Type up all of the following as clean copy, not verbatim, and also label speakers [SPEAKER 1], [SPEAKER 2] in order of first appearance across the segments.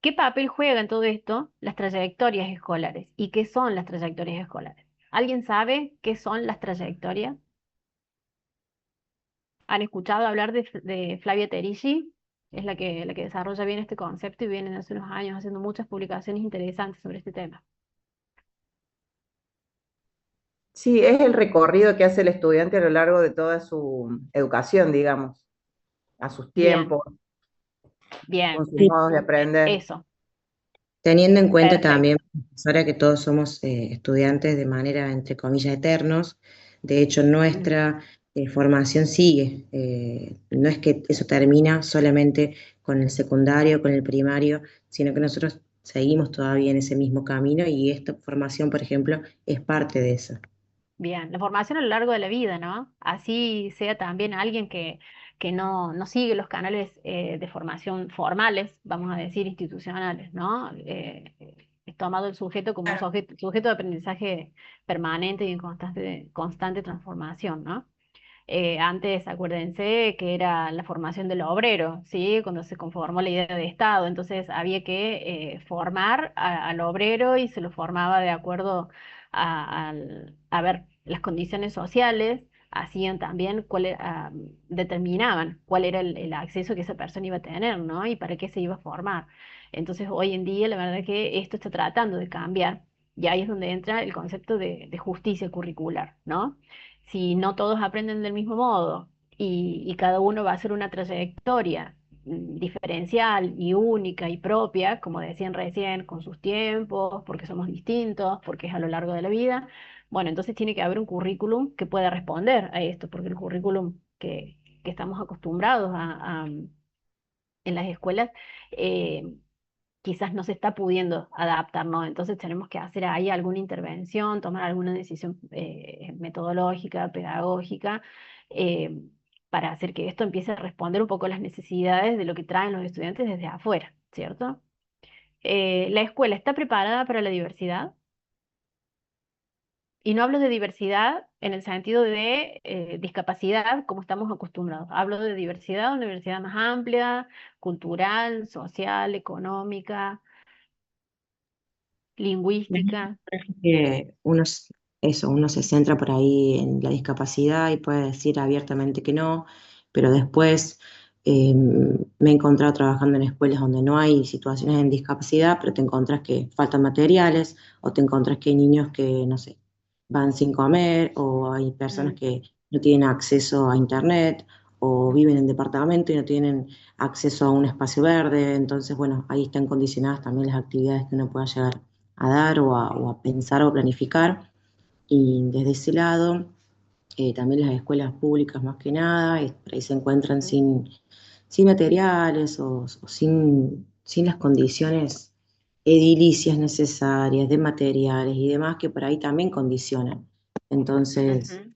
[SPEAKER 1] ¿qué papel juega en todo esto las trayectorias escolares? ¿Y qué son las trayectorias escolares? ¿Alguien sabe qué son las trayectorias? ¿Han escuchado hablar de Flavia Terici? Es la que desarrolla bien este concepto y viene hace unos años haciendo muchas publicaciones interesantes sobre este tema.
[SPEAKER 2] Sí, es el recorrido que hace el estudiante a lo largo de toda su educación, digamos, a sus
[SPEAKER 1] Bien,
[SPEAKER 2] tiempos,
[SPEAKER 1] bien,
[SPEAKER 2] con sus
[SPEAKER 3] Sí,
[SPEAKER 2] modos de aprender.
[SPEAKER 1] eso,
[SPEAKER 3] teniendo en cuenta también,
[SPEAKER 1] perfecto.
[SPEAKER 3] profesora, que todos somos estudiantes de manera, entre comillas, eternos. De hecho,
[SPEAKER 1] Ujú.
[SPEAKER 3] nuestra formación sigue. No es que eso termina solamente con el secundario, con el primario, sino que nosotros seguimos todavía en ese mismo camino y esta formación, por ejemplo, es parte de eso.
[SPEAKER 1] Bien, la formación a lo largo de la vida, ¿no? Así sea también alguien que no sigue los canales de formación formales, vamos a decir, institucionales, ¿no? Es tomado el sujeto como un sujeto de aprendizaje permanente y en constante transformación, ¿no? Antes, acuérdense que era la formación del obrero, ¿sí? Cuando se conformó la idea de Estado, entonces había que formar al obrero y se lo formaba de acuerdo a ver, las condiciones sociales hacían también determinaban cuál era el acceso que esa persona iba a tener, ¿no? Y para qué se iba a formar. Entonces, hoy en día, la verdad que esto está tratando de cambiar, y ahí es donde entra el concepto de justicia curricular, ¿no? Si no todos aprenden del mismo modo y cada uno va a hacer una trayectoria diferencial y única y propia, como decían recién, con sus tiempos, porque somos distintos, porque es a lo largo de la vida, bueno, entonces tiene que haber un currículum que pueda responder a esto, porque el currículum que estamos acostumbrados en las escuelas eh, quizás no se está pudiendo adaptar, ¿no? Entonces tenemos que hacer ahí alguna intervención, tomar alguna decisión metodológica, pedagógica, eh, para hacer que esto empiece a responder un poco a las necesidades de lo que traen los estudiantes desde afuera, ¿cierto? ¿La escuela está preparada para la diversidad? Y no hablo de diversidad en el sentido de discapacidad como estamos acostumbrados. Hablo de diversidad, una diversidad más amplia, cultural, social, económica, lingüística.
[SPEAKER 3] Que uno se centra por ahí en la discapacidad y puede decir abiertamente que no, pero después me he encontrado trabajando en escuelas donde no hay situaciones de discapacidad, pero te encontrás que faltan materiales o te encontrás que hay niños que, no sé, van sin comer o hay personas
[SPEAKER 1] Mm,
[SPEAKER 3] que no tienen acceso a internet o viven en departamento y no tienen acceso a un espacio verde. Entonces, bueno, ahí están condicionadas también las actividades que uno pueda llegar a dar o a pensar o planificar. Y desde ese lado, también las escuelas públicas más que nada, por ahí se encuentran
[SPEAKER 1] mm,
[SPEAKER 3] sin materiales o sin las condiciones edilicias necesarias, de materiales y demás, que por ahí también condicionan. Entonces,
[SPEAKER 1] ujú.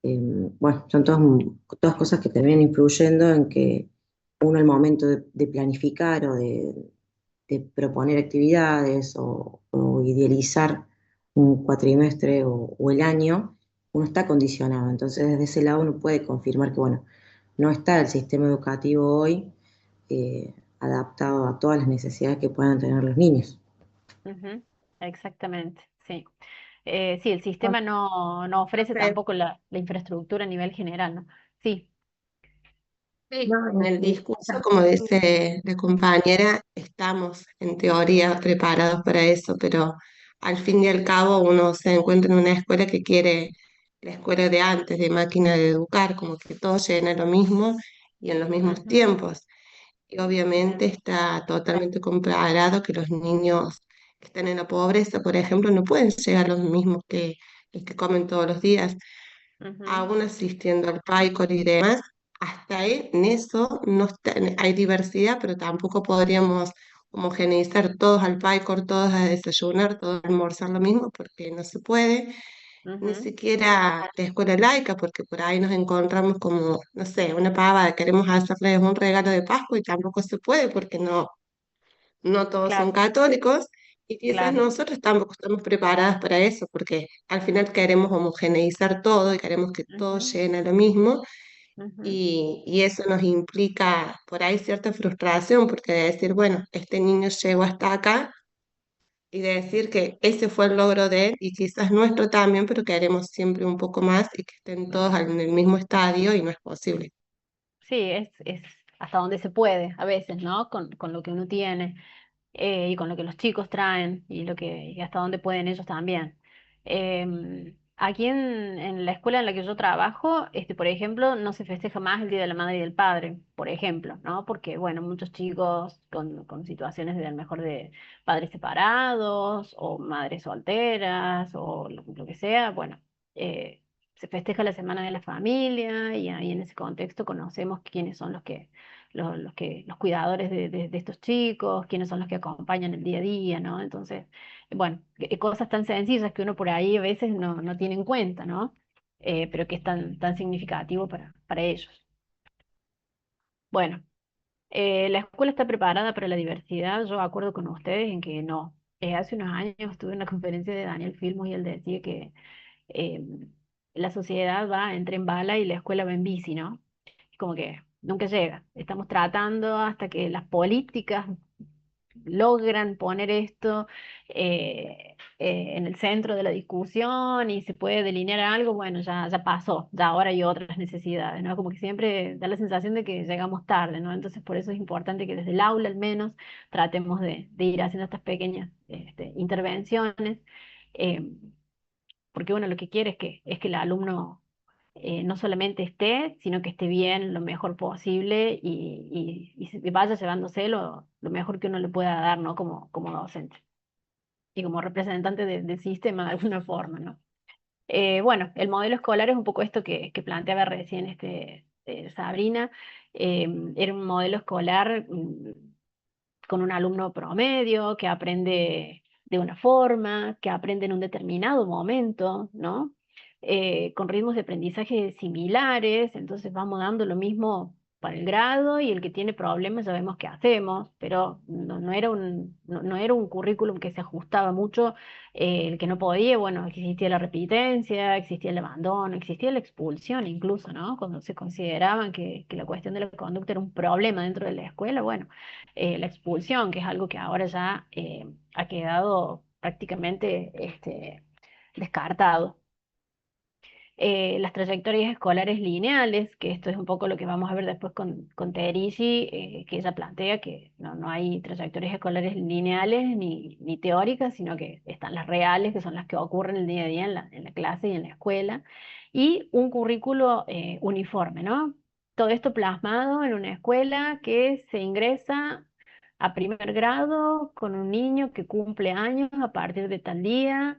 [SPEAKER 3] eh, bueno, son todas cosas que terminan influyendo en que uno al momento de planificar o de proponer actividades o idealizar un cuatrimestre o el año, uno está condicionado. Entonces, desde ese lado uno puede confirmar que, bueno, no está el sistema educativo hoy adaptado a todas las necesidades que puedan tener los niños.
[SPEAKER 1] Ujú, exactamente, sí. Sí, el sistema no ofrece
[SPEAKER 4] Profe,
[SPEAKER 1] tampoco la infraestructura a nivel general, ¿no? Sí.
[SPEAKER 4] sí, no, en el discurso, como dice la compañera, estamos en teoría preparados para eso, pero al fin y al cabo uno se encuentra en una escuela que quiere la escuela de antes, de máquina de educar, como que todo llena lo mismo y en los mismos
[SPEAKER 1] Ujú,
[SPEAKER 4] tiempos. Y obviamente
[SPEAKER 1] bien,
[SPEAKER 4] está totalmente comparado que los niños que están en la pobreza, por ejemplo, no pueden llegar a los mismos que los que comen todos los días,
[SPEAKER 1] ujú,
[SPEAKER 4] aún asistiendo al PAICOR y demás. Hasta ahí, en eso no hay diversidad, pero tampoco podríamos homogeneizar todos al PAICOR, todos a desayunar, todos a almorzar lo mismo, porque no se puede ni
[SPEAKER 1] ujú,
[SPEAKER 4] siquiera la escuela laica, porque por ahí nos encontramos como, no sé, una pava, queremos hacerles un regalo de Pascua y tampoco se puede porque no todos son
[SPEAKER 1] claro,
[SPEAKER 4] católicos y quizás
[SPEAKER 1] claro.
[SPEAKER 4] nosotros tampoco estamos preparadas para eso, porque al final queremos homogeneizar todo y queremos que todo
[SPEAKER 1] Ujú,
[SPEAKER 4] llegue a lo mismo
[SPEAKER 1] Ujú.
[SPEAKER 4] y eso nos implica por ahí cierta frustración, porque de decir, bueno, este niño llegó hasta acá y de decir que ese fue el logro de él y quizás nuestro también, pero queremos siempre un poco más y que estén todos en el mismo estadio y no es posible.
[SPEAKER 1] Sí, es hasta donde se puede a veces, ¿no? Con lo que uno tiene. Y con lo que los chicos traen y hasta dónde pueden ellos también. Aquí en la escuela en la que yo trabajo, por ejemplo, no se festeja más el Día de la Madre y del Padre, por ejemplo, ¿no? Porque, bueno, muchos chicos con situaciones de a lo mejor de padres separados o madres solteras o lo que sea, bueno, se festeja la Semana de la Familia y ahí en ese contexto conocemos quiénes son los cuidadores de estos chicos, quiénes son los que acompañan el día a día, ¿no? Entonces, bueno, cosas tan sencillas que uno por ahí a veces no tiene en cuenta, ¿no? Pero que es tan significativo para ellos. Bueno, la escuela está preparada para la diversidad, yo acuerdo con ustedes en que no. Hace unos años estuve en una conferencia de Daniel Filmus y él decía que eh, la sociedad va en tren bala y la escuela va en bici, ¿no? Como que nunca llega. Estamos tratando hasta que las políticas logran poner esto en el centro de la discusión y se puede delinear algo, bueno, ya pasó, ya ahora hay otras necesidades, ¿no? Como que siempre da la sensación de que llegamos tarde, ¿no? Entonces por eso es importante que desde el aula al menos tratemos de ir haciendo estas pequeñas intervenciones, eh, porque uno lo que quiere es que el alumno no solamente esté, sino que esté bien lo mejor posible y se vaya llevándose lo mejor que uno le pueda dar, ¿no? Como docente y como representante del sistema de alguna forma, ¿no? Bueno, el modelo escolar es un poco esto que planteaba recién Sabrina. Era un modelo escolar con un alumno promedio que aprende de una forma, que aprende en un determinado momento, ¿no? Con ritmos de aprendizaje similares, entonces vamos dando lo mismo para el grado y el que tiene problemas sabemos qué hacemos, pero no era un currículum que se ajustaba mucho, el que no podía, bueno, existía la repitencia, existía el abandono, existía la expulsión incluso, ¿no? Cuando se consideraban que la cuestión de la conducta era un problema dentro de la escuela, bueno, la expulsión, que es algo que ahora ya ha quedado prácticamente descartado. Las trayectorias escolares lineales, que esto es un poco lo que vamos a ver después con Terigi, que ella plantea que no hay trayectorias escolares lineales ni teóricas, sino que están las reales, que son las que ocurren el día a día en la clase y en la escuela, y un currículo uniforme, ¿no? Todo esto plasmado en una escuela que se ingresa a primer grado con un niño que cumple años a partir de tal día,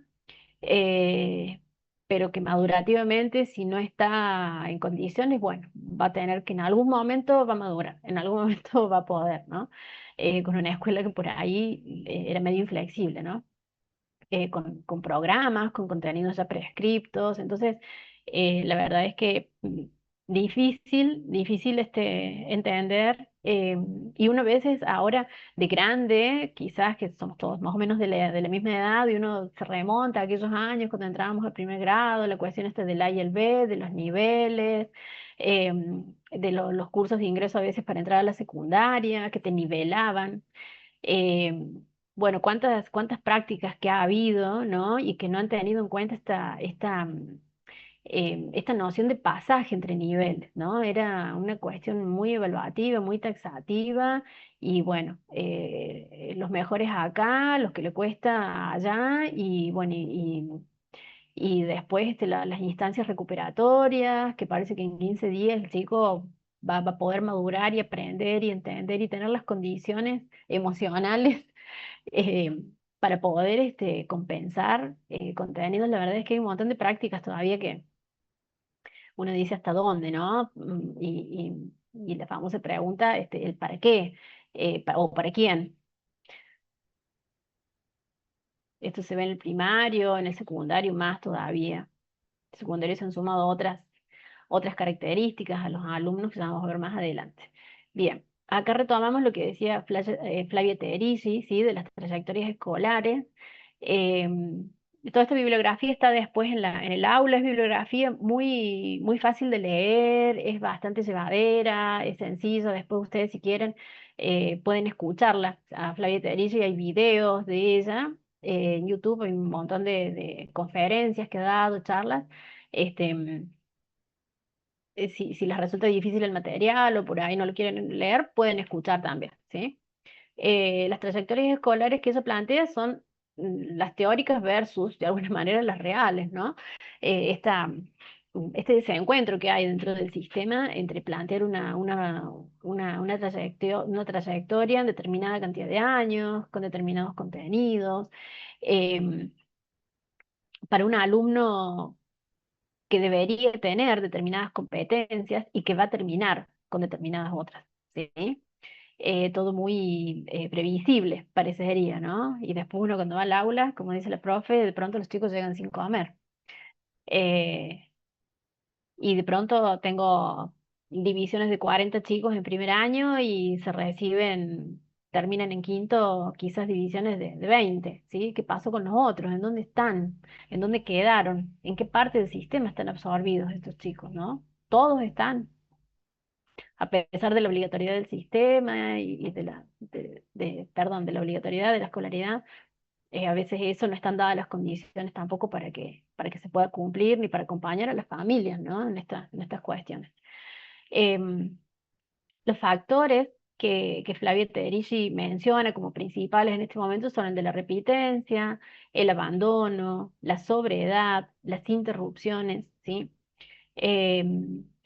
[SPEAKER 1] eh, pero que madurativamente, si no está en condiciones, bueno, va a tener que en algún momento va a madurar, en algún momento va a poder, ¿no? Con una escuela que por ahí era medio inflexible, ¿no? Con programas, con contenidos ya prescriptos. Entonces, la verdad es que difícil entender. Y uno a veces ahora de grande, quizás que somos todos más o menos de la misma edad, y uno se remonta a aquellos años cuando entrábamos al primer grado, la cuestión del A y el B, de los niveles. eh, los cursos de ingreso a veces para entrar a la secundaria, que te nivelaban. eh, bueno, cuántas prácticas que ha habido, ¿no? Y que no han tenido en cuenta esta noción de pasaje entre niveles, ¿no? Era una cuestión muy evaluativa, muy taxativa, y bueno, los mejores acá, los que le cuesta allá, y bueno, y después las instancias recuperatorias, que parece que en 15 días el chico va a poder madurar y aprender y entender y tener las condiciones emocionales eh, para poder compensar contenidos. La verdad es que hay un montón de prácticas todavía que uno dice hasta dónde, ¿no? Y la famosa pregunta, el para qué, o para quién. Esto se ve en el primario, en el secundario más todavía. El secundario se han sumado otras características a los alumnos que vamos a ver más adelante. Bien, acá retomamos lo que decía Flavia Teresi, ¿sí? De las trayectorias escolares. toda esta bibliografía está después en el aula, es bibliografía muy, muy fácil de leer, es bastante llevadera, es sencillo, después ustedes si quieren pueden escucharla. A Flavia Terici hay videos de ella, en YouTube hay un montón de conferencias que ha dado, charlas. Este, si les resulta difícil el material o por ahí no lo quieren leer, pueden escuchar también, ¿sí? Las trayectorias escolares que ella plantea son las teóricas versus, de alguna manera, las reales, ¿no? Este desencuentro que hay dentro del sistema entre plantear una trayectoria en determinada cantidad de años, con determinados contenidos, em, para un alumno que debería tener determinadas competencias y que va a terminar con determinadas otras, ¿sí? Todo muy previsible, parecería, ¿no? Y después uno cuando va al aula, como dice la profe, de pronto los chicos llegan sin comer. Eh, y de pronto tengo divisiones de 40 chicos en primer año y terminan en quinto, quizás divisiones de 20, ¿sí? ¿Qué pasó con los otros? ¿En dónde están? ¿En dónde quedaron? ¿En qué parte del sistema están absorbidos estos chicos, ¿no? Todos están, a pesar de la obligatoriedad del sistema y perdón, de la obligatoriedad de la escolaridad, a veces eso no están dadas las condiciones tampoco para que se pueda cumplir ni para acompañar a las familias, ¿no? En estas cuestiones. Em, los factores que Flavia Tederici menciona como principales en este momento son el de la repitencia, el abandono, la sobreedad, las interrupciones, ¿sí?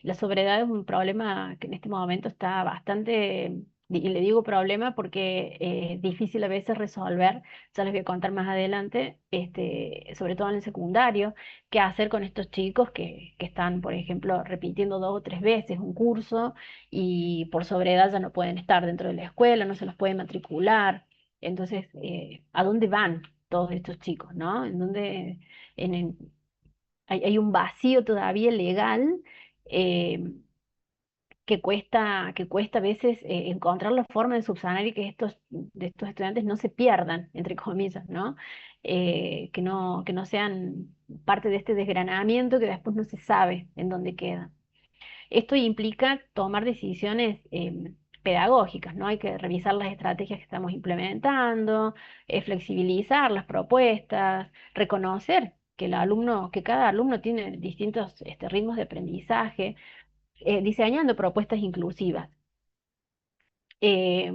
[SPEAKER 1] La sobriedad es un problema que en este momento está bastante, y le digo problema porque es difícil a veces resolver, ya les voy a contar más adelante, sobre todo en el secundario, qué hacer con estos chicos que están, por ejemplo, repitiendo 2 o 3 veces un curso y por sobriedad ya no pueden estar dentro de la escuela, no se los puede matricular. Entonces, ¿a dónde van todos estos chicos, no? ¿En dónde, hay un vacío todavía legal eh, que cuesta a veces encontrar la forma de subsanar y que de estos estudiantes no se pierdan, entre comillas, ¿no? Que no sean parte de este desgranamiento que después no se sabe en dónde queda. Esto implica tomar decisiones pedagógicas, ¿no? Hay que revisar las estrategias que estamos implementando, flexibilizar las propuestas, reconocer que cada alumno tiene distintos ritmos de aprendizaje, diseñando propuestas inclusivas. Eh,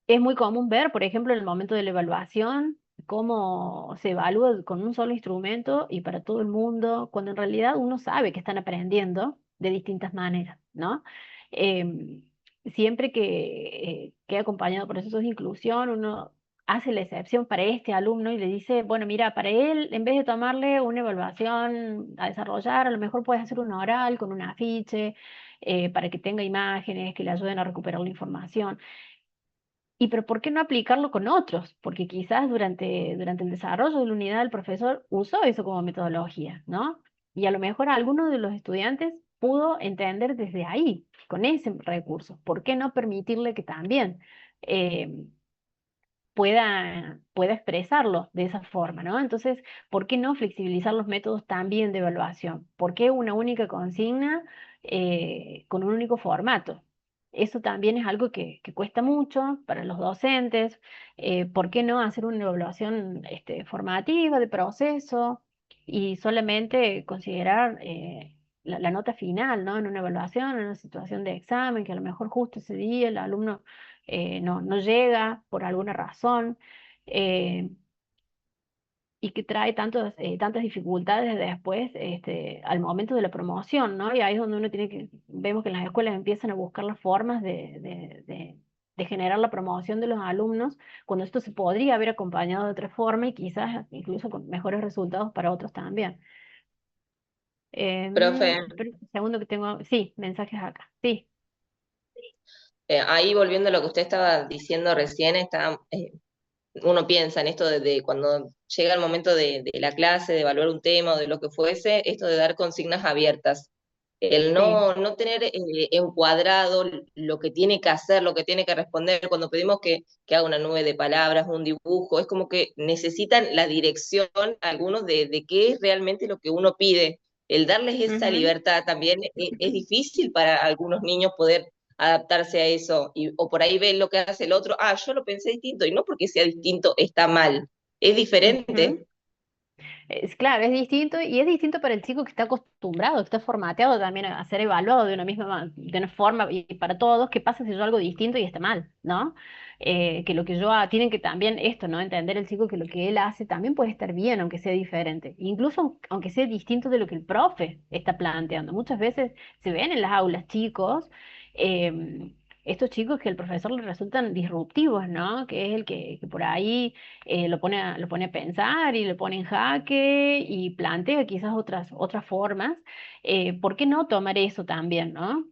[SPEAKER 1] es muy común ver, por ejemplo, en el momento de la evaluación, cómo se evalúa con un solo instrumento y para todo el mundo, cuando en realidad uno sabe que están aprendiendo de distintas maneras, ¿no? Em, Siempre que he acompañado procesos de inclusión, uno hace la excepción para este alumno y le dice, bueno, mira, para él, en vez de tomarle una evaluación a desarrollar, a lo mejor puedes hacer un oral con un afiche, para que tenga imágenes que le ayuden a recuperar la información. Y pero ¿por qué no aplicarlo con otros? Porque quizás durante el desarrollo de la unidad el profesor usó eso como metodología, ¿no? Y a lo mejor alguno de los estudiantes pudo entender desde ahí, con ese recurso. ¿Por qué no permitirle que también eh, pueda expresarlo de esa forma, ¿no? Entonces, ¿por qué no flexibilizar los métodos también de evaluación? ¿Por qué una única consigna con un único formato? Eso también es algo que cuesta mucho para los docentes. ¿Por qué no hacer una evaluación formativa de proceso y solamente considerar la nota final, ¿no? En una evaluación, en una situación de examen, que a lo mejor justo ese día el alumno no llega por alguna razón, eh, y que trae tantas dificultades después al momento de la promoción, ¿no? Y ahí es donde vemos que en las escuelas empiezan a buscar las formas de generar la promoción de los alumnos, cuando esto se podría haber acompañado de otra forma y quizás incluso con mejores resultados para otros también.
[SPEAKER 5] Profe,
[SPEAKER 1] Espera un segundo que tengo, sí, mensajes acá, sí.
[SPEAKER 5] ahí volviendo a lo que usted estaba diciendo recién, uno piensa en esto de cuando llega el momento de la clase, de evaluar un tema o de lo que fuese, esto de dar consignas abiertas. El
[SPEAKER 1] Sí.
[SPEAKER 5] no tener encuadrado lo que tiene que hacer, lo que tiene que responder, cuando pedimos que haga una nube de palabras, un dibujo, es como que necesitan la dirección algunos de qué es realmente lo que uno pide. El darles esa
[SPEAKER 1] Ujú.
[SPEAKER 5] libertad también es difícil para algunos niños poder adaptarse a eso, o por ahí ven lo que hace el otro, ah, yo lo pensé distinto, y no porque sea distinto está mal, es
[SPEAKER 1] Ujú.
[SPEAKER 5] diferente.
[SPEAKER 1] Es claro, es distinto y es distinto para el chico que está acostumbrado, que está formateado también a ser evaluado de una misma, de una forma y para todos, ¿qué pasa si yo algo distinto y está mal, ¿no? Que lo que yo tienen que también esto, ¿no? Entender el chico que lo que él hace también puede estar bien, aunque sea diferente, incluso aunque sea distinto de lo que el profe está planteando. Muchas veces se ven en las aulas chicos, estos chicos que el profesor les resultan disruptivos, ¿no? Que es el que por ahí lo pone a pensar y lo pone en jaque y plantea quizás otras formas. ¿Por qué no tomar eso también, no?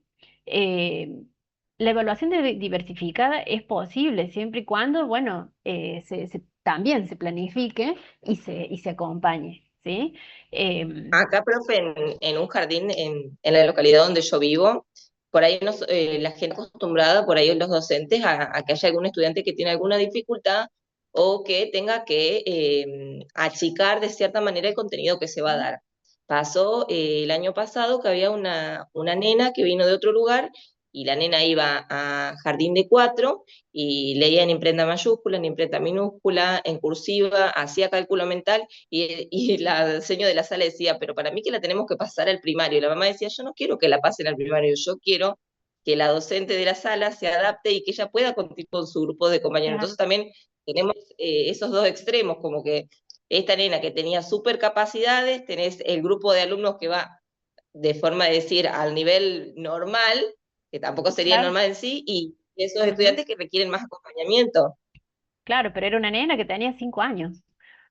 [SPEAKER 1] Eh, la evaluación diversificada es posible siempre y cuando, bueno, también se planifique y se acompañe, ¿sí? Em,
[SPEAKER 5] Acá, profe, en un jardín en la localidad donde yo vivo, por ahí la gente acostumbrada, por ahí los docentes, a que haya algún estudiante que tiene alguna dificultad o que tenga que achicar de cierta manera el contenido que se va a dar. Pasó el año pasado que había una nena que vino de otro lugar y la nena iba a jardín de cuatro y leía en imprenta mayúscula, en imprenta minúscula, en cursiva, hacía cálculo mental y la señora de la sala decía, pero para mí que la tenemos que pasar al primario. Y la mamá decía, yo no quiero que la pasen al primario, yo quiero que la docente de la sala se adapte y que ella pueda continuar con su grupo de compañeros.
[SPEAKER 1] claro,
[SPEAKER 5] Entonces también tenemos esos dos extremos, como que esta nena que tenía super capacidades, tenés el grupo de alumnos que va de forma de decir al nivel normal, que tampoco sería
[SPEAKER 1] claro.
[SPEAKER 5] normal en sí, y esos
[SPEAKER 1] Ujú.
[SPEAKER 5] estudiantes que requieren más acompañamiento.
[SPEAKER 1] Claro, pero era una nena que tenía 5 años.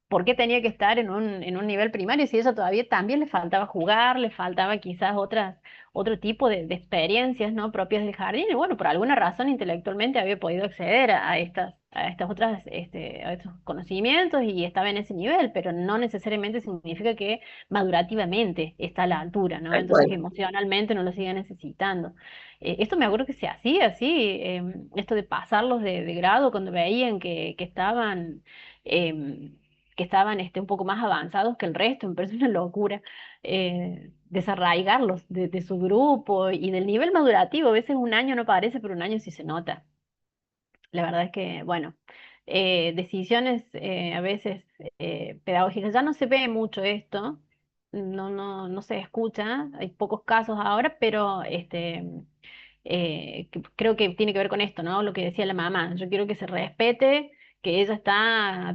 [SPEAKER 1] ¿Por qué tenía que estar en un nivel primario si ella todavía también le faltaba jugar, le faltaba quizás otro tipo de experiencias, ¿no? Propias del jardín? Y bueno, por alguna razón intelectualmente había podido acceder a estas otras, a estos conocimientos y estaba en ese nivel, pero no necesariamente significa que madurativamente está a la altura, ¿no?
[SPEAKER 5] Tal
[SPEAKER 1] Entonces
[SPEAKER 5] cual.
[SPEAKER 1] emocionalmente no lo sigue necesitando. Esto me acuerdo que se hacía así, esto de pasarlos de grado cuando veían em, que estaban un poco más avanzados que el resto, me parece una locura desarraigarlos de su grupo y del nivel madurativo. A veces un año no parece, pero un año sí se nota. La verdad es que, bueno, decisiones a veces pedagógicas, ya no se ve mucho esto, no se escucha, hay pocos casos ahora, pero creo que tiene que ver con esto, ¿no? Lo que decía la mamá, yo quiero que se respete, que ella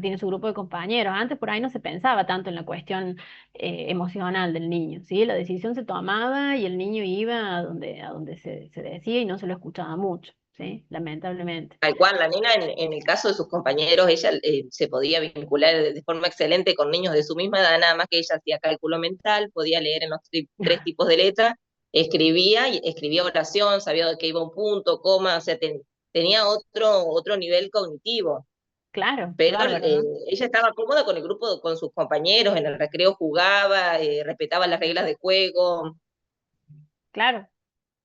[SPEAKER 1] tiene su grupo de compañeros. Antes por ahí no se pensaba tanto en la cuestión emocional del niño, ¿sí? La decisión se tomaba y el niño iba a donde se decía y no se lo escuchaba mucho, ¿sí? Lamentablemente.
[SPEAKER 5] Tal cual, la nena en el caso de sus compañeros, ella se podía vincular de forma excelente con niños de su misma edad, nada más que ella hacía cálculo mental, podía leer en los tres tipos de letra, escribía y escribía oración, sabía de qué iba un punto, coma, o sea, tenía otro nivel cognitivo,
[SPEAKER 1] Claro,
[SPEAKER 5] pero
[SPEAKER 1] bárbaro, ¿no?
[SPEAKER 5] ella estaba cómoda con el grupo, con sus compañeros, en el recreo jugaba, respetaba las reglas de juego.
[SPEAKER 1] Claro.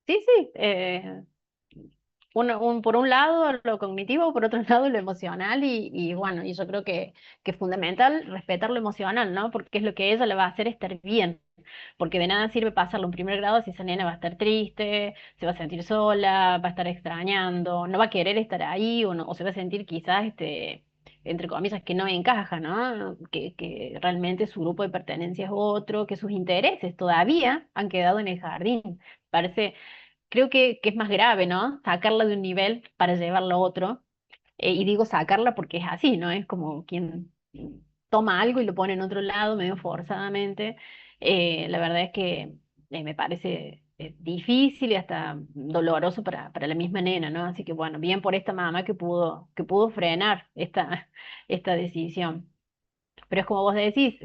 [SPEAKER 1] Sí, sí. Por un lado lo cognitivo, por otro lado lo emocional y bueno, y yo creo que es fundamental respetar lo emocional, ¿no? Porque es lo que ella le va a hacer estar bien, porque de nada sirve pasarlo en primer grado si esa nena va a estar triste, se va a sentir sola, va a estar extrañando, no va a querer estar ahí o se va a sentir quizás, entre comillas, que no encaja, ¿no? Que realmente su grupo de pertenencia es otro, que sus intereses todavía han quedado en el jardín. Parece Creo que es más grave, ¿no? Sacarla de un nivel para llevarla a otro. Y digo sacarla porque es así, ¿no? Es como quien toma algo y lo pone en otro lado medio forzadamente. La verdad es que me parece difícil y hasta doloroso para la misma nena, ¿no? Así que bueno, bien por esta mamá que pudo frenar esta decisión. Pero es como vos decís,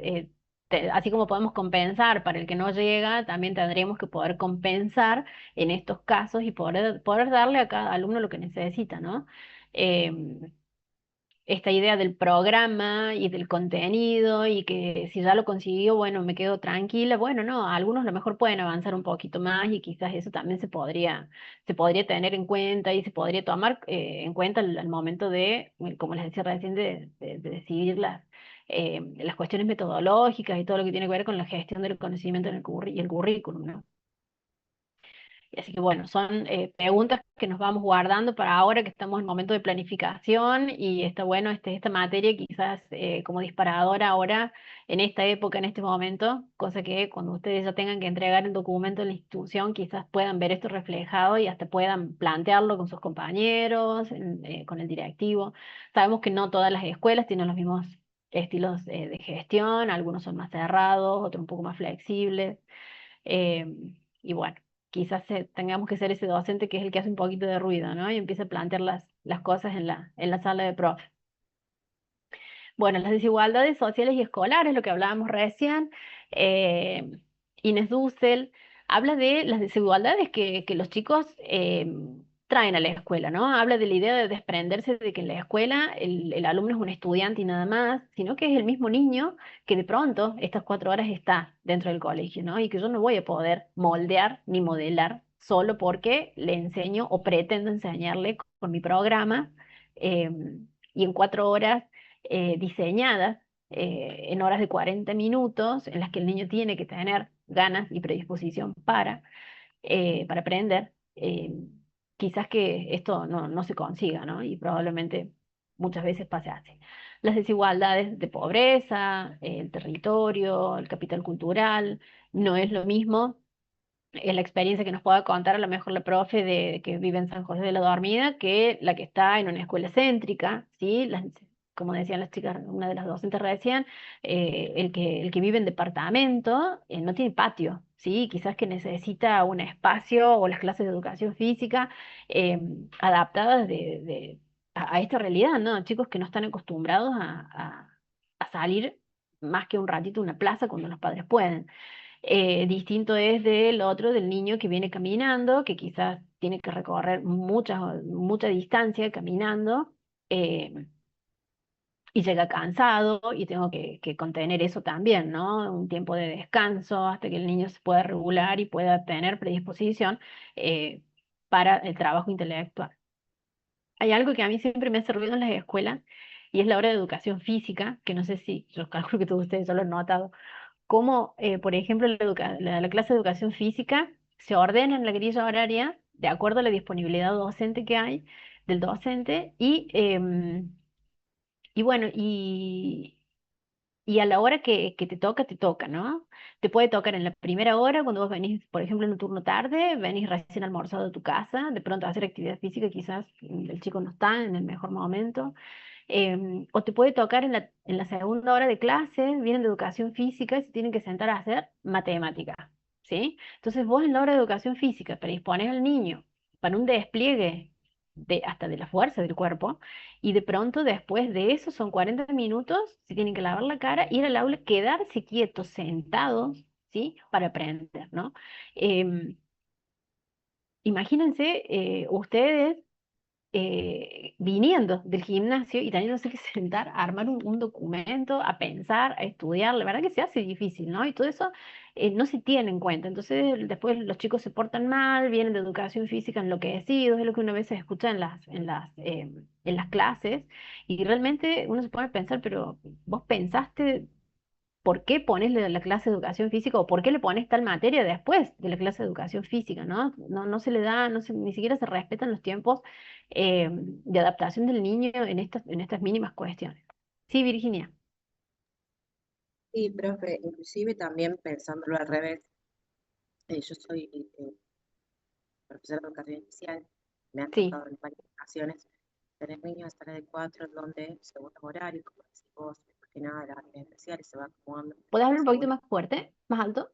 [SPEAKER 1] así como podemos compensar para el que no llega, también tendríamos que poder compensar en estos casos y poder darle a cada alumno lo que necesita, ¿no? Em, esta idea del programa y del contenido y que si ya lo consiguió, bueno, me quedo tranquila. Bueno, no, algunos a lo mejor pueden avanzar un poquito más y quizás eso también se podría tener en cuenta y se podría tomar en cuenta al momento de, como les decía recién, de decidir las cuestiones metodológicas y todo lo que tiene que ver con la gestión del conocimiento en y el currículum, ¿no? Así que bueno, son preguntas que nos vamos guardando para ahora que estamos en momento de planificación y está bueno esta materia quizás como disparadora ahora en esta época, en este momento, cosa que cuando ustedes ya tengan que entregar el documento en la institución quizás puedan ver esto reflejado y hasta puedan plantearlo con sus compañeros, con el directivo. Sabemos que no todas las escuelas tienen los mismos estilos de gestión, algunos son más cerrados, otros un poco más flexibles. Eh, y bueno, quizás tengamos que ser ese docente que es el que hace un poquito de ruido, ¿no? Y empieza a plantear las cosas en la sala de profe. Bueno, las desigualdades sociales y escolares, lo que hablábamos recién, eh, Inés Dussel habla de las desigualdades que los chicos traen a la escuela, ¿no? Habla de la idea de desprenderse de que en la escuela el alumno es un estudiante y nada más, sino que es el mismo niño que de pronto estas 4 horas está dentro del colegio, ¿no? Y que yo no voy a poder moldear ni modelar solo porque le enseño o pretendo enseñarle con mi programa y en 4 horas diseñadas en horas de 40 minutos, en las que el niño tiene que tener ganas y predisposición para aprender, quizás que esto no se consiga, ¿no? Y probablemente muchas veces pase así. Las desigualdades de pobreza, el territorio, el capital cultural, no es lo mismo la experiencia que nos pueda contar a lo mejor la profe de que vive en San José de la Dormida que la que está en una escuela céntrica, ¿sí? Como decían las chicas, una de las docentes recién, el que vive en departamento no tiene patio, ¿sí? Quizás que necesita un espacio o las clases de educación física eh, adaptadas a esta realidad, ¿no? Chicos que no están acostumbrados a salir más que un ratito a una plaza cuando los padres pueden. Distinto es del otro, del niño que viene caminando, que quizás tiene que recorrer mucha distancia caminando eh, y llega cansado y tengo que contener eso también, ¿no? Un tiempo de descanso hasta que el niño se pueda regular y pueda tener predisposición eh, para el trabajo intelectual. Hay algo que a mí siempre me ha servido en las escuelas y es la hora de educación física, que no sé si, yo calculo que todos ustedes ya lo han notado cómo, por ejemplo, la clase de educación física se ordena en la grilla horaria de acuerdo a la disponibilidad docente que hay del docente y bueno, y a la hora que te toca, ¿no? Te puede tocar en la primera hora, cuando vos venís, por ejemplo, en un turno tarde, venís recién almorzado de tu casa, de pronto a hacer actividad física, quizás el chico no está en el mejor momento. O te puede tocar en la segunda hora de clase, vienen de educación física y se tienen que sentar a hacer matemática, ¿sí? Entonces vos en la hora de educación física predispones al niño para un despliegue hasta de la fuerza del cuerpo y de pronto después de eso son 40 minutos, se tienen que lavar la cara, ir al aula, quedarse quietos, sentados, ¿sí? Para aprender, ¿no? Em, Imagínense ustedes viniendo del gimnasio y teniéndose que sentar a armar un documento, a pensar, a estudiar, la verdad que se hace difícil, ¿no? Y todo eso no se tiene en cuenta. Entonces, después los chicos se portan mal, vienen de educación física enloquecidos, es lo que una vez se escucha en las clases, y realmente uno se pone a pensar, pero vos pensaste ¿por qué pones la clase de educación física o por qué le pones tal materia después de la clase de educación física, ¿no? No se le da, ni siquiera se respetan los tiempos de adaptación del niño en estas mínimas cuestiones. Sí, Virginia.
[SPEAKER 3] Sí, profe, inclusive también pensándolo al revés, yo soy profesora de educación especial, me han
[SPEAKER 1] Sí.
[SPEAKER 3] tocado en varias ocasiones tener niños de sala de 4 donde según los horarios, como decís vos, más que nada las áreas especiales se va acomodando
[SPEAKER 1] ¿Puedes hablar un poquito
[SPEAKER 3] según,
[SPEAKER 1] más fuerte, más alto?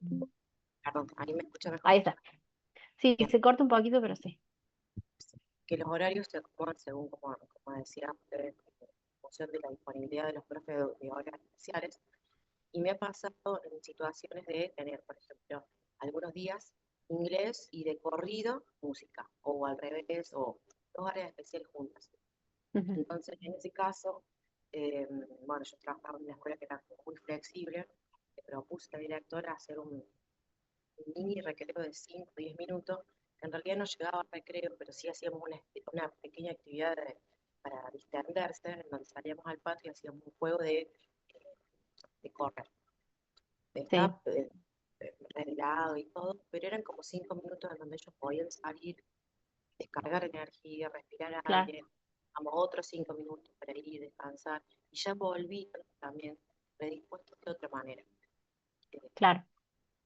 [SPEAKER 3] perdón, ahí me escucha mejor.
[SPEAKER 1] Ahí está. Sí,
[SPEAKER 3] Bien,
[SPEAKER 1] se corta un poquito, pero sí.
[SPEAKER 3] que los horarios se acomodan según, como decía usted, en función de la disponibilidad de los profes de horas especiales. Y me ha pasado en situaciones de tener, por ejemplo, algunos días inglés y de corrido música, o al revés, o dos áreas especiales juntas.
[SPEAKER 1] Ujú.
[SPEAKER 3] Entonces, en ese caso, bueno, yo trabajaba en una escuela que era muy flexible, le propuse a la directora hacer un mini recreo de 5 o 10 minutos, que en realidad no llegaba a recreo, pero sí hacíamos una pequeña actividad para distenderse, en donde salíamos al patio y hacíamos un juego de correr.
[SPEAKER 1] Sí,
[SPEAKER 3] Estaba reglado y todo, pero eran como 5 minutos en donde ellos podían salir, descargar energía, respirar
[SPEAKER 1] claro,
[SPEAKER 3] aire, vamos otros 5 minutos para ir, descansar, y ya volvían también predispuestos de otra manera.
[SPEAKER 1] claro.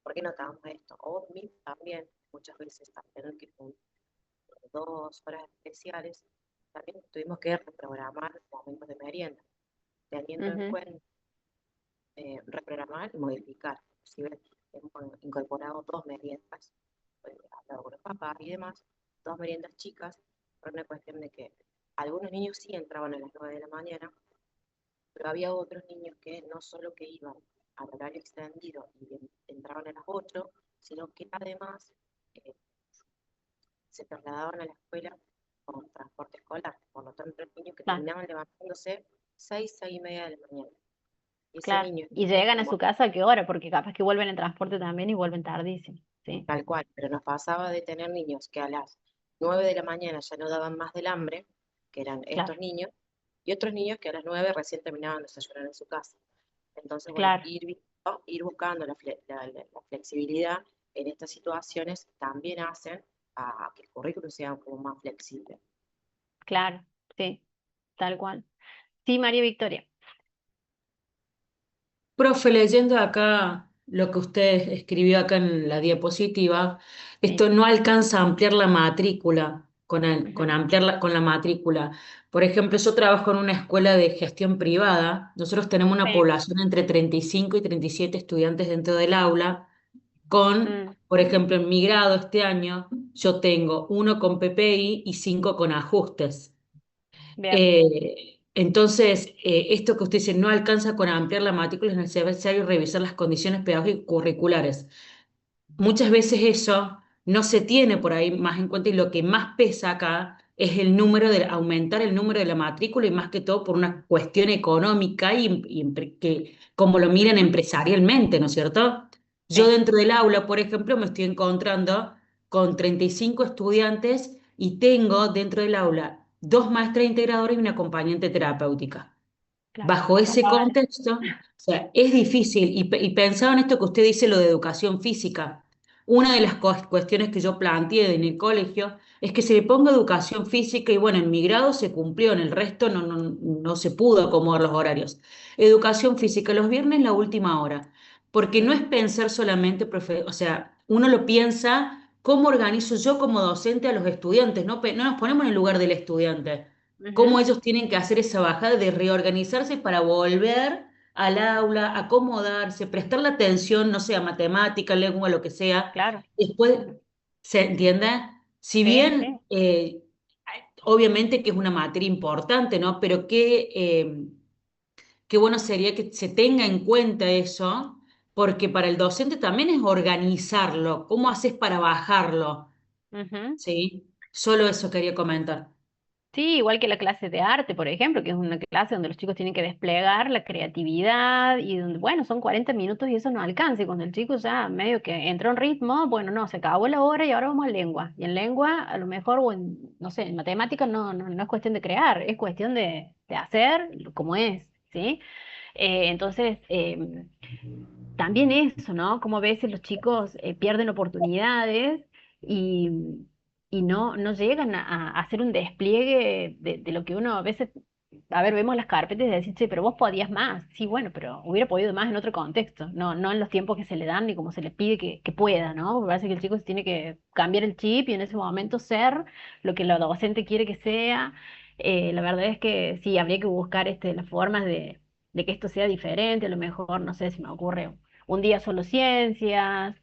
[SPEAKER 3] ¿Por qué notamos esto? O mismo también, muchas veces, también que con 2 horas especiales, también tuvimos que reprogramar momentos de merienda, teniendo en
[SPEAKER 1] Ujú,
[SPEAKER 3] cuenta reprogramar y modificar. Inclusive hemos incorporado 2 meriendas, hablado con los papás y demás, 2 meriendas chicas, por una cuestión de que algunos niños sí entraban a las 9 de la mañana, pero había otros niños que no solo que iban al horario extendido y entraban a las 8, sino que además eh, se trasladaban a la escuela con transporte escolar. Por lo tanto, los niños que
[SPEAKER 1] claro,
[SPEAKER 3] terminaban levantándose 6, 6:30 de la mañana. Y ese
[SPEAKER 1] claro.
[SPEAKER 3] niño,
[SPEAKER 1] Y llegan a
[SPEAKER 3] como
[SPEAKER 1] su casa a qué hora, porque capaz que vuelven en transporte también y vuelven tardísimo. Sí,
[SPEAKER 3] tal cual, pero nos pasaba de tener niños que a las 9 de la mañana ya no daban más del hambre, que eran
[SPEAKER 1] claro,
[SPEAKER 3] estos niños, y otros niños que a las 9 recién terminaban de desayunar en su casa. Entonces, bueno,
[SPEAKER 1] claro,
[SPEAKER 3] ir buscando la flexibilidad en estas situaciones también hacen a que el currículum sea como más flexible.
[SPEAKER 1] claro. Sí, tal cual. Sí, María Victoria.
[SPEAKER 6] Profe, leyendo acá lo que usted escribió acá en la diapositiva, esto
[SPEAKER 1] Sí.
[SPEAKER 6] no alcanza a ampliar la matrícula, con
[SPEAKER 1] Ujú,
[SPEAKER 6] ampliar con la matrícula. Por ejemplo, yo trabajo en una escuela de gestión privada. Nosotros tenemos una
[SPEAKER 1] sí.
[SPEAKER 6] población entre 35 y 37 estudiantes dentro del aula, con,
[SPEAKER 1] Mm,
[SPEAKER 6] por ejemplo, en mi grado este año, yo tengo 1 con PPI y 5 con ajustes.
[SPEAKER 1] bien,
[SPEAKER 6] Entonces, esto que usted dice no alcanza con ampliar la matrícula, es necesario revisar las condiciones pedagógicas curriculares. Muchas veces eso no se tiene por ahí más en cuenta y lo que más pesa acá es el número de aumentar el número de la matrícula y más que todo por una cuestión económica que como lo miran
[SPEAKER 1] ujú,
[SPEAKER 6] empresarialmente, ¿no es cierto? Yo
[SPEAKER 1] sí,
[SPEAKER 6] dentro del aula, por ejemplo, me estoy encontrando con 35 estudiantes y tengo dentro del aula 2 maestras integradoras y una acompañante terapéutica.
[SPEAKER 1] claro.
[SPEAKER 6] Bajo ese
[SPEAKER 1] Vale.
[SPEAKER 6] contexto, o sea, es difícil, y pensaba en esto que usted dice, lo de educación física. Una de las cuestiones que yo planteé en el colegio es que se le ponga educación física y bueno, en mi grado se cumplió, en el resto no se pudo acomodar los horarios. Educación física, los viernes la última hora, porque no es
[SPEAKER 1] Ujú,
[SPEAKER 6] pensar solamente, o sea, uno lo piensa, ¿cómo organizo yo como docente a los estudiantes? No nos ponemos en el lugar del estudiante, cómo
[SPEAKER 1] ujú,
[SPEAKER 6] ellos tienen que hacer esa bajada de reorganizarse para volver al aula, acomodarse, prestarle atención, no sé, a matemática, lengua, lo que sea.
[SPEAKER 1] claro.
[SPEAKER 6] Después,
[SPEAKER 1] Ujú,
[SPEAKER 6] ¿se entiende? Si
[SPEAKER 1] sí, sí,
[SPEAKER 6] bien, obviamente que es una materia importante, ¿no? Pero qué bueno sería que se tenga en cuenta eso, porque para el docente también es organizarlo. ¿Cómo haces para bajarlo?
[SPEAKER 1] ujú.
[SPEAKER 6] ¿Sí? Solo eso quería comentar.
[SPEAKER 1] Sí, igual que la clase de arte, por ejemplo, que es una clase donde los chicos tienen que desplegar la creatividad y donde, bueno, son 40 minutos y eso no alcanza. Y cuando el chico ya medio que entra en ritmo, bueno, no, se acabó la hora y ahora vamos a lengua. Y en lengua, a lo mejor, o en, no sé, en matemáticas no es cuestión de crear, es cuestión de hacer como es, ¿sí? Entonces, también eso, ¿no? Como a veces los chicos pierden oportunidades y, y no llegan a hacer un despliegue de lo que uno a veces, a ver, vemos las carpetas y decís, "Che, pero vos podías más". Sí, bueno, pero hubiera podido más en otro contexto, no en los tiempos que se le dan ni como se le pide que pueda, ¿no? Porque parece que el chico se tiene que cambiar el chip y en ese momento ser lo que la docente quiere que sea. La verdad es que sí, habría que buscar las formas de que esto sea diferente, a lo mejor, no sé si me ocurre un día solo ciencias,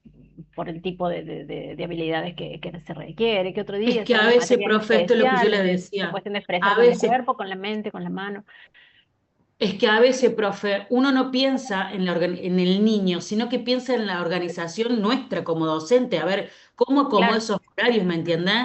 [SPEAKER 1] por el tipo de habilidades que se requiere, que otro
[SPEAKER 6] Es
[SPEAKER 1] día
[SPEAKER 6] que
[SPEAKER 1] sean
[SPEAKER 6] a
[SPEAKER 1] las
[SPEAKER 6] veces,
[SPEAKER 1] materias
[SPEAKER 6] profe, esto es lo que yo
[SPEAKER 1] especiales,
[SPEAKER 6] le
[SPEAKER 1] de esta
[SPEAKER 6] decía.
[SPEAKER 1] cuestión de expresar
[SPEAKER 6] A
[SPEAKER 1] con el
[SPEAKER 6] veces,
[SPEAKER 1] cuerpo, con la mente, con la mano.
[SPEAKER 6] es que a veces, profe, uno no piensa en en el niño, sino que piensa en la organización nuestra como docente. A ver, ¿cómo acomodo
[SPEAKER 1] Claro,
[SPEAKER 6] esos horarios, me entiendes?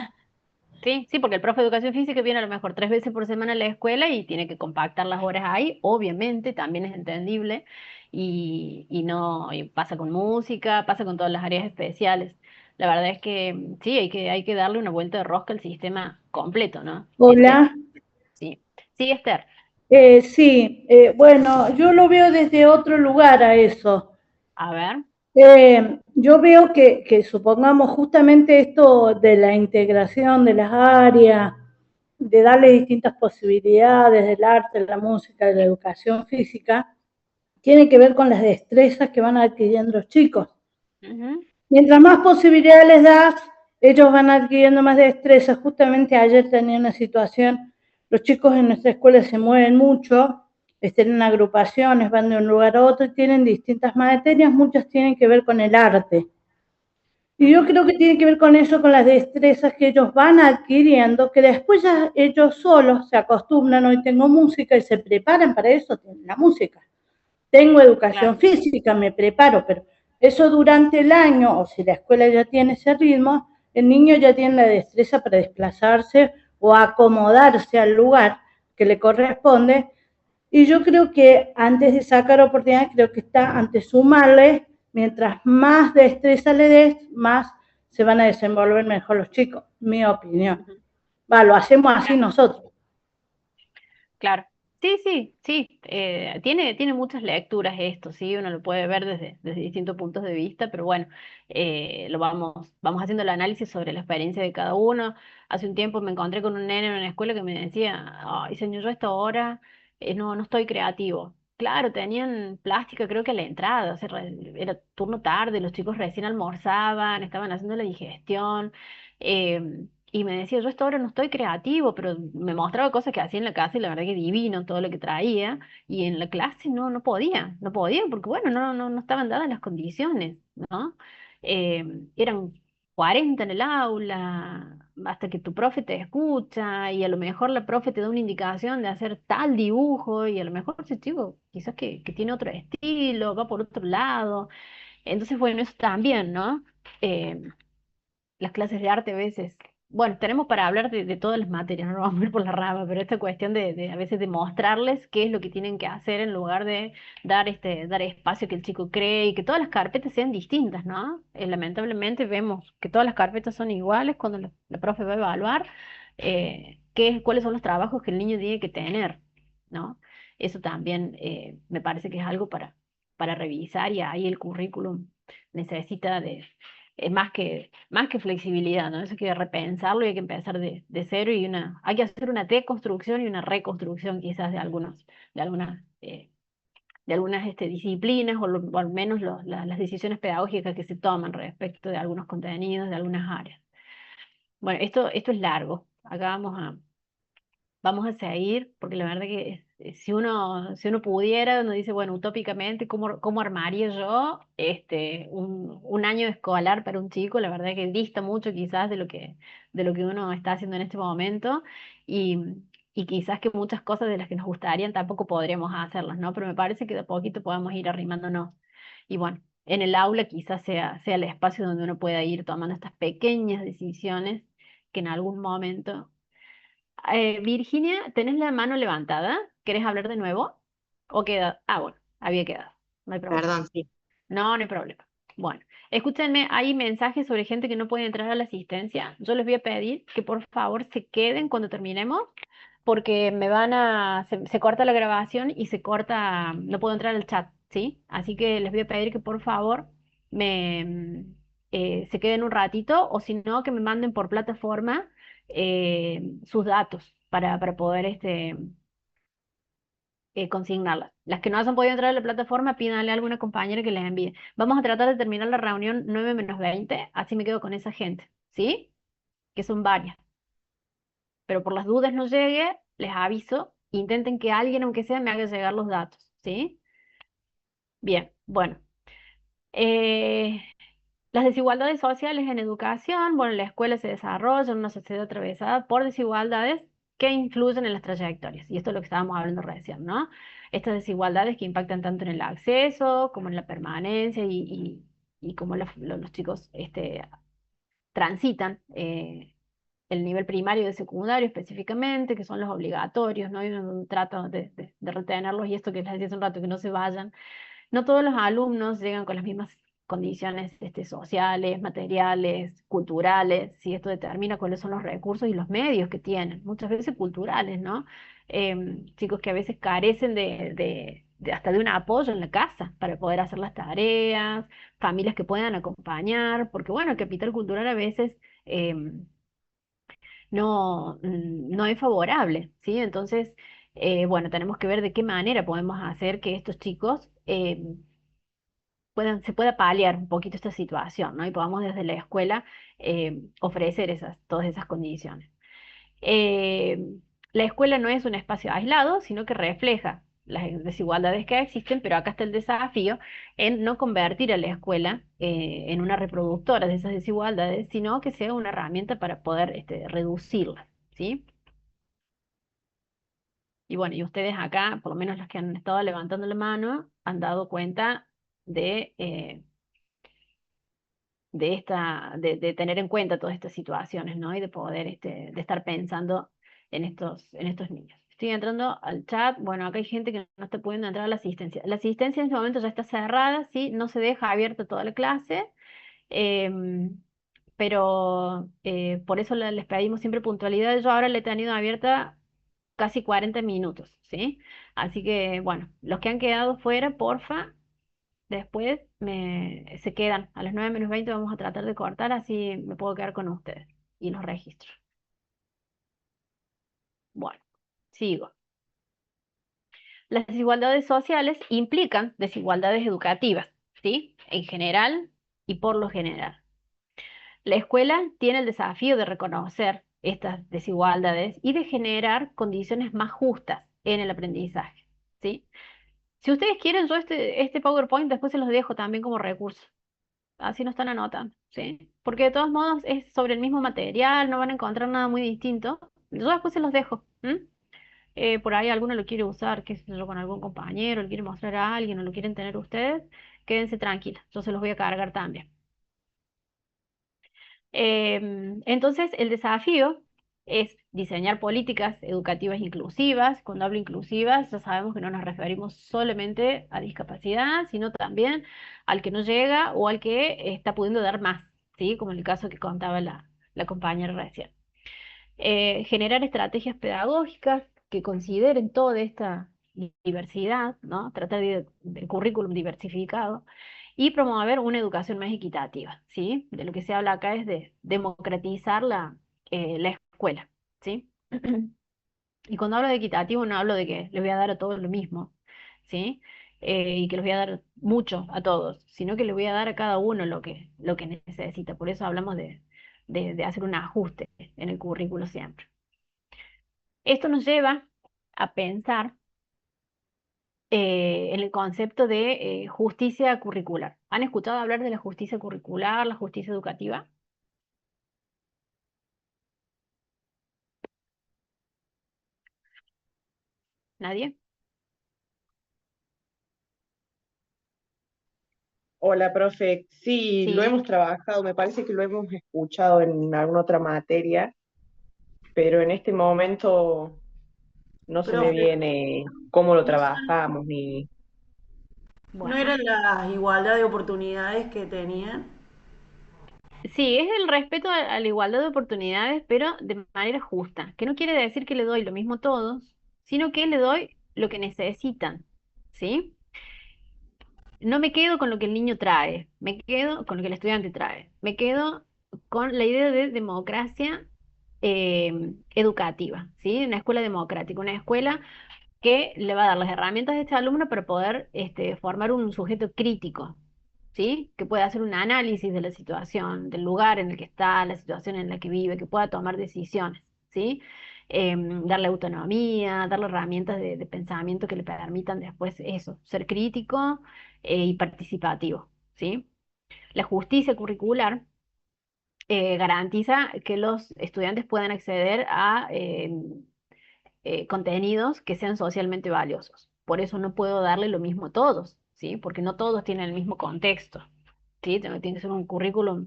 [SPEAKER 1] Sí, sí, porque el profe de educación física viene a lo mejor 3 veces por semana a la escuela y tiene que compactar las horas ahí, obviamente, también es entendible, y no, y pasa con música, pasa con todas las áreas especiales. La verdad es que sí, hay que darle una vuelta de rosca al sistema completo, ¿no?
[SPEAKER 7] Hola.
[SPEAKER 1] Sí. Sí, Esther.
[SPEAKER 7] Sí, bueno, yo lo veo desde otro lugar a eso.
[SPEAKER 1] A ver.
[SPEAKER 7] Yo veo que supongamos justamente esto de la integración de las áreas, de darle distintas posibilidades del arte, de la música, de la educación física, tiene que ver con las destrezas que van adquiriendo los chicos.
[SPEAKER 1] Ujú.
[SPEAKER 7] Mientras más posibilidades les das, ellos van adquiriendo más destrezas. Justamente ayer tenía una situación, los chicos en nuestra escuela se mueven mucho, están en agrupaciones, van de un lugar a otro y tienen distintas materias, muchas tienen que ver con el arte. Y yo creo que tiene que ver con eso, con las destrezas que ellos van adquiriendo, que después ya ellos solos se acostumbran, hoy tengo música y se preparan para eso, tienen la música. Tengo educación
[SPEAKER 1] Claro.
[SPEAKER 7] física, me preparo, pero eso durante el año, o si la escuela ya tiene ese ritmo, el niño ya tiene la destreza para desplazarse o acomodarse al lugar que le corresponde. Y yo creo que antes de sacar oportunidades, creo que está antes sumarle, mientras más destreza le des, más se van a desenvolver mejor los chicos, mi opinión.
[SPEAKER 1] Ujú.
[SPEAKER 7] Va, lo hacemos así
[SPEAKER 1] Claro.
[SPEAKER 7] nosotros.
[SPEAKER 1] Claro. Sí, sí, sí. Tiene muchas lecturas esto, sí, uno lo puede ver desde distintos puntos de vista, pero bueno, vamos haciendo el análisis sobre la experiencia de cada uno. Hace un tiempo me encontré con un nene en una escuela que me decía, ay, señor, yo a esta hora no estoy creativo. Claro, tenían plástica, creo que a la entrada, o sea, era turno tarde, los chicos recién almorzaban, estaban haciendo la digestión. Y me decía, yo a esta hora no estoy creativo, pero me mostraba cosas que hacía en la casa y la verdad que divino todo lo que traía. Y en la clase no podía, porque bueno, no estaban dadas las condiciones, ¿no? Eran 40 en el aula, hasta que tu profe te escucha y a lo mejor la profe te da una indicación de hacer tal dibujo y a lo mejor ese chico quizás que tiene otro estilo, va por otro lado. Entonces, bueno, eso también, ¿no? Eh, las clases de arte a veces, bueno, tenemos para hablar de todas las materias, no nos vamos a ir por la rama, pero esta cuestión de a veces de mostrarles qué es lo que tienen que hacer en lugar de dar espacio que el chico cree y que todas las carpetas sean distintas, ¿no? Lamentablemente vemos que todas las carpetas son iguales cuando la profe va a evaluar cuáles son los trabajos que el niño tiene que tener, ¿no? Eso también me parece que es algo para revisar y ahí el currículum necesita más que flexibilidad, ¿no? Eso hay que repensarlo y hay que empezar de cero hay que hacer una deconstrucción y una reconstrucción quizás de algunas, eh, de algunas disciplinas o al menos las decisiones pedagógicas que se toman respecto de algunos contenidos, de algunas áreas. Bueno, esto es largo. Acá vamos a seguir, porque la verdad que si uno pudiera, uno dice, bueno, utópicamente, ¿cómo armaría yo un año escolar para un chico? La verdad que dista mucho quizás de lo que uno está haciendo en este momento y, y quizás que muchas cosas de las que nos gustarían tampoco podríamos hacerlas, ¿no? Pero me parece que de a poquito podemos ir arrimándonos. Y bueno, en el aula quizás sea el espacio donde uno pueda ir tomando estas pequeñas decisiones que en algún momento Virginia, ¿tenés la mano levantada? ¿Querés hablar de nuevo? ¿O queda? Ah, bueno, había quedado. No hay problema.
[SPEAKER 3] Perdón, sí.
[SPEAKER 1] No hay problema. Bueno, escúchenme, hay mensajes sobre gente que no puede entrar a la asistencia. Yo les voy a pedir que por favor se queden cuando terminemos, porque se corta la grabación y no puedo entrar al chat, ¿sí? Así que les voy a pedir que por favor se queden un ratito, o si no, que me manden por plataforma sus datos para poder consignarlas. Las que no hayan podido entrar a la plataforma, pídanle a alguna compañera que les envíe. Vamos a tratar de terminar la reunión 9 menos 20, así me quedo con esa gente, ¿sí? Que son varias. Pero por las dudas no llegue, les aviso, intenten que alguien, aunque sea, me haga llegar los datos, ¿sí? Bien, bueno. Eh, las desigualdades sociales en educación, bueno, la escuela se desarrolla en una sociedad atravesada por desigualdades que influyen en las trayectorias. Y esto es lo que estábamos hablando recién, ¿no? Estas desigualdades que impactan tanto en el acceso como en la permanencia y cómo los chicos transitan el nivel primario y de secundario específicamente, que son los obligatorios, ¿no? Y uno trata de retenerlos, y esto que les decía hace un rato, que no se vayan. No todos los alumnos llegan con las mismas condiciones sociales, materiales, culturales, si esto determina cuáles son los recursos y los medios que tienen, muchas veces culturales, ¿no? Chicos que a veces carecen hasta de un apoyo en la casa para poder hacer las tareas, familias que puedan acompañar, porque bueno, el capital cultural a veces no es favorable, ¿sí? Entonces, bueno, tenemos que ver de qué manera podemos hacer que estos chicos se pueda paliar un poquito esta situación, ¿no? Y podamos desde la escuela ofrecer todas esas condiciones. Eh, la escuela no es un espacio aislado, sino que refleja las desigualdades que existen, pero acá está el desafío en no convertir a la escuela en una reproductora de esas desigualdades, sino que sea una herramienta para poder reducirlas, ¿sí? Y bueno, y ustedes acá, por lo menos los que han estado levantando la mano, han dado cuenta de tener en cuenta todas estas situaciones, ¿no? Y de poder de estar pensando en estos niños. Estoy entrando al chat. Bueno, acá hay gente que no está pudiendo entrar a la asistencia. La asistencia en este momento ya está cerrada, ¿sí? No se deja abierta toda la clase, pero por eso les pedimos siempre puntualidad. Yo ahora le he tenido abierta casi 40 minutos, ¿sí? Así que, bueno, los que han quedado fuera, porfa, después se quedan. A las 9 menos 20 vamos a tratar de cortar, así me puedo quedar con ustedes y los registro. Bueno, sigo. Las desigualdades sociales implican desigualdades educativas, ¿sí? En general y por lo general. La escuela tiene el desafío de reconocer estas desigualdades y de generar condiciones más justas en el aprendizaje, ¿sí? Si ustedes quieren, yo este PowerPoint después se los dejo también como recurso. Así no están anotando, ¿sí? Porque de todos modos es sobre el mismo material, no van a encontrar nada muy distinto. Yo después se los dejo. Por ahí alguno lo quiere usar, qué sé yo, con algún compañero, lo quiere mostrar a alguien o lo quieren tener ustedes, quédense tranquilos, yo se los voy a cargar también. Entonces, el desafío es diseñar políticas educativas inclusivas. Cuando hablo inclusivas, ya sabemos que no nos referimos solamente a discapacidad, sino también al que no llega o al que está pudiendo dar más, ¿sí? Como en el caso que contaba la compañera recién. Generar estrategias pedagógicas que consideren toda esta diversidad, ¿no? Tratar del currículum diversificado y promover una educación más equitativa, ¿sí? De lo que se habla acá es de democratizar la escuela, ¿sí? Y cuando hablo de equitativo no hablo de que les voy a dar a todos lo mismo, ¿sí? Y que les voy a dar mucho a todos, sino que les voy a dar a cada uno lo que necesita. Por eso hablamos de hacer un ajuste en el currículo siempre. Esto nos lleva a pensar en el concepto de justicia curricular. ¿Han escuchado hablar de la justicia curricular, la justicia educativa? ¿Nadie?
[SPEAKER 8] Hola, profe. Sí, lo
[SPEAKER 1] Sí.
[SPEAKER 8] hemos trabajado, me parece que lo hemos escuchado en alguna otra materia, pero en este momento no se me
[SPEAKER 7] Profe,
[SPEAKER 8] viene cómo lo
[SPEAKER 7] ¿no son-
[SPEAKER 8] trabajamos ni...
[SPEAKER 7] no
[SPEAKER 1] Bueno.
[SPEAKER 7] eran las igualdad de oportunidades que tenían?
[SPEAKER 1] Sí, es el respeto a la igualdad de oportunidades, pero de manera justa, que no quiere decir que le doy lo mismo a todos, sino que le doy lo que necesitan, ¿sí? No me quedo con lo que el niño trae, me quedo con lo que el estudiante trae, me quedo con la idea de democracia educativa, ¿sí? Una escuela democrática, una escuela que le va a dar las herramientas a este alumno para poder formar un sujeto crítico, ¿sí? Que pueda hacer un análisis de la situación, del lugar en el que está, la situación en la que vive, que pueda tomar decisiones, ¿sí? Darle autonomía, darle herramientas de pensamiento que le permitan después eso, ser crítico y participativo, ¿sí? La justicia curricular garantiza que los estudiantes puedan acceder a contenidos que sean socialmente valiosos. Por eso no puedo darle lo mismo a todos, ¿sí? Porque no todos tienen el mismo contexto, ¿sí? Tiene que ser un currículum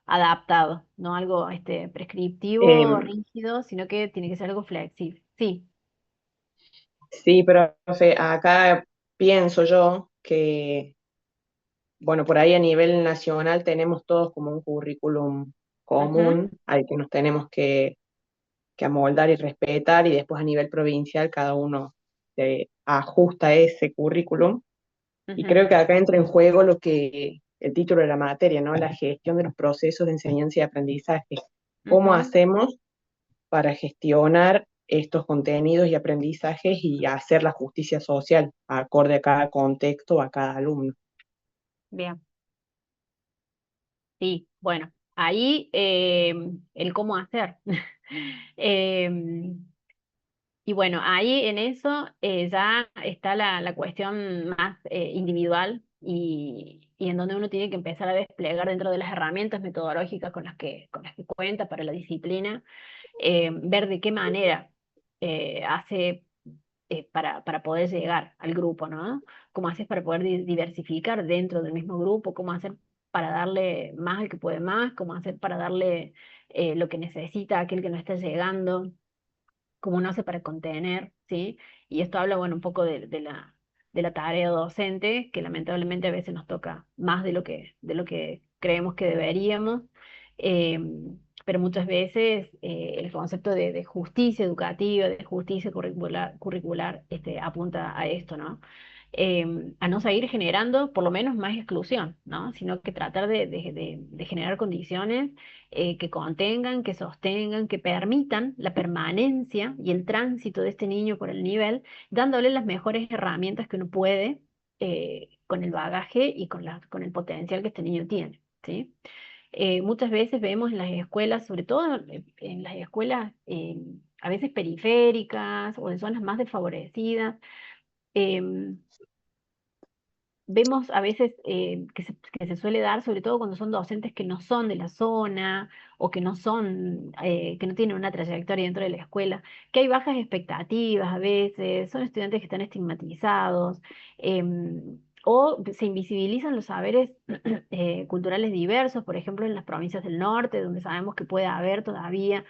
[SPEAKER 1] adaptado, no algo prescriptivo,
[SPEAKER 8] Em,
[SPEAKER 1] rígido, sino que tiene que ser algo flexible. Sí.
[SPEAKER 8] sí, pero no sé, acá pienso yo que, bueno, por ahí a nivel nacional tenemos todos como un currículum
[SPEAKER 1] Ujú,
[SPEAKER 8] común al que nos tenemos que amoldar y respetar, y después a nivel provincial cada uno se ajusta ese currículum. Y
[SPEAKER 1] ujú,
[SPEAKER 8] creo que acá entra en juego lo que el título de la materia, ¿no? La gestión de los procesos de enseñanza y aprendizaje. ¿Cómo
[SPEAKER 1] ujú.
[SPEAKER 8] hacemos para gestionar estos contenidos y aprendizajes y hacer la justicia social acorde a cada contexto, a cada alumno?
[SPEAKER 1] Bien. Sí, bueno, ahí el cómo hacer. Em, y bueno, ahí en eso ya está la cuestión más individual y en donde uno tiene que empezar a desplegar dentro de las herramientas metodológicas con las que cuenta para la disciplina, ver de qué manera hace para poder llegar al grupo, ¿no? ¿Cómo haces para poder diversificar dentro del mismo grupo? ¿Cómo hacer para darle más al que puede más? ¿Cómo hacer para darle lo que necesita a aquel que no está llegando? ¿Cómo no hace para contener? ¿Sí? Y esto habla, bueno, un poco de la tarea docente, que lamentablemente a veces nos toca más de lo que creemos que deberíamos. eh, pero muchas veces el concepto de justicia educativa, de justicia curricular apunta a esto, ¿no? A no seguir generando por lo menos más exclusión, ¿no? Sino que tratar de generar condiciones que contengan, que sostengan, que permitan la permanencia y el tránsito de este niño por el nivel, dándole las mejores herramientas que uno puede con el bagaje y con el potencial que este niño tiene, ¿sí? Muchas veces vemos en las escuelas, sobre todo en las escuelas a veces periféricas o en zonas más desfavorecidas, em, vemos a veces que se suele dar, sobre todo cuando son docentes que no son de la zona o que no son, que no tienen una trayectoria dentro de la escuela, que hay bajas expectativas a veces, son estudiantes que están estigmatizados, o se invisibilizan los saberes culturales diversos, por ejemplo, en las provincias del norte, donde sabemos que puede haber todavía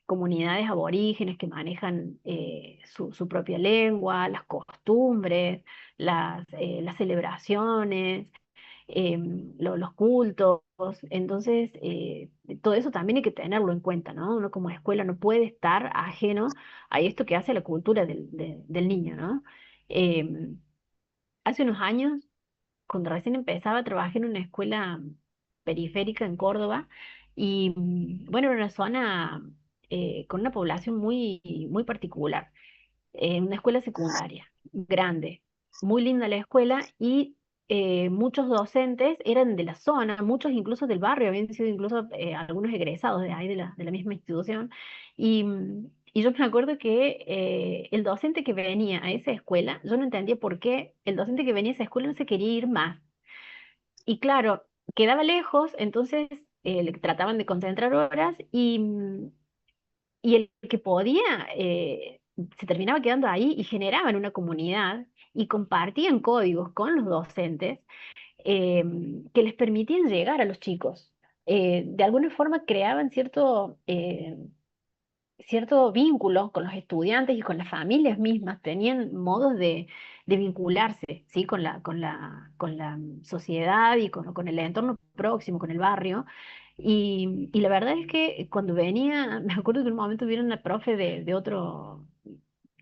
[SPEAKER 1] comunidades aborígenes que manejan su propia lengua, las costumbres, las celebraciones, los cultos. Entonces, todo eso también hay que tenerlo en cuenta, ¿no? Uno como escuela no puede estar ajeno a esto que hace la cultura del niño, ¿no? Em, Hace unos años, cuando recién empezaba, trabajé en una escuela periférica en Córdoba y, bueno, era una zona con una población muy particular, una escuela secundaria, grande, muy linda la escuela y muchos docentes eran de la zona, muchos incluso del barrio, habían sido incluso algunos egresados de ahí, de la misma institución. Y yo me acuerdo que el docente que venía a esa escuela, yo no entendía por qué el docente que venía a esa escuela no se quería ir más. Y claro, quedaba lejos, entonces le trataban de concentrar horas y el que podía se terminaba quedando ahí y generaban una comunidad y compartían códigos con los docentes eh, que les permitían llegar a los chicos. De alguna forma creaban cierto vínculo con los estudiantes y con las familias mismas, tenían modos de vincularse, ¿sí? Con la sociedad y con el entorno próximo, con el barrio. Y la verdad es que cuando venía, me acuerdo que en un momento vino una profe de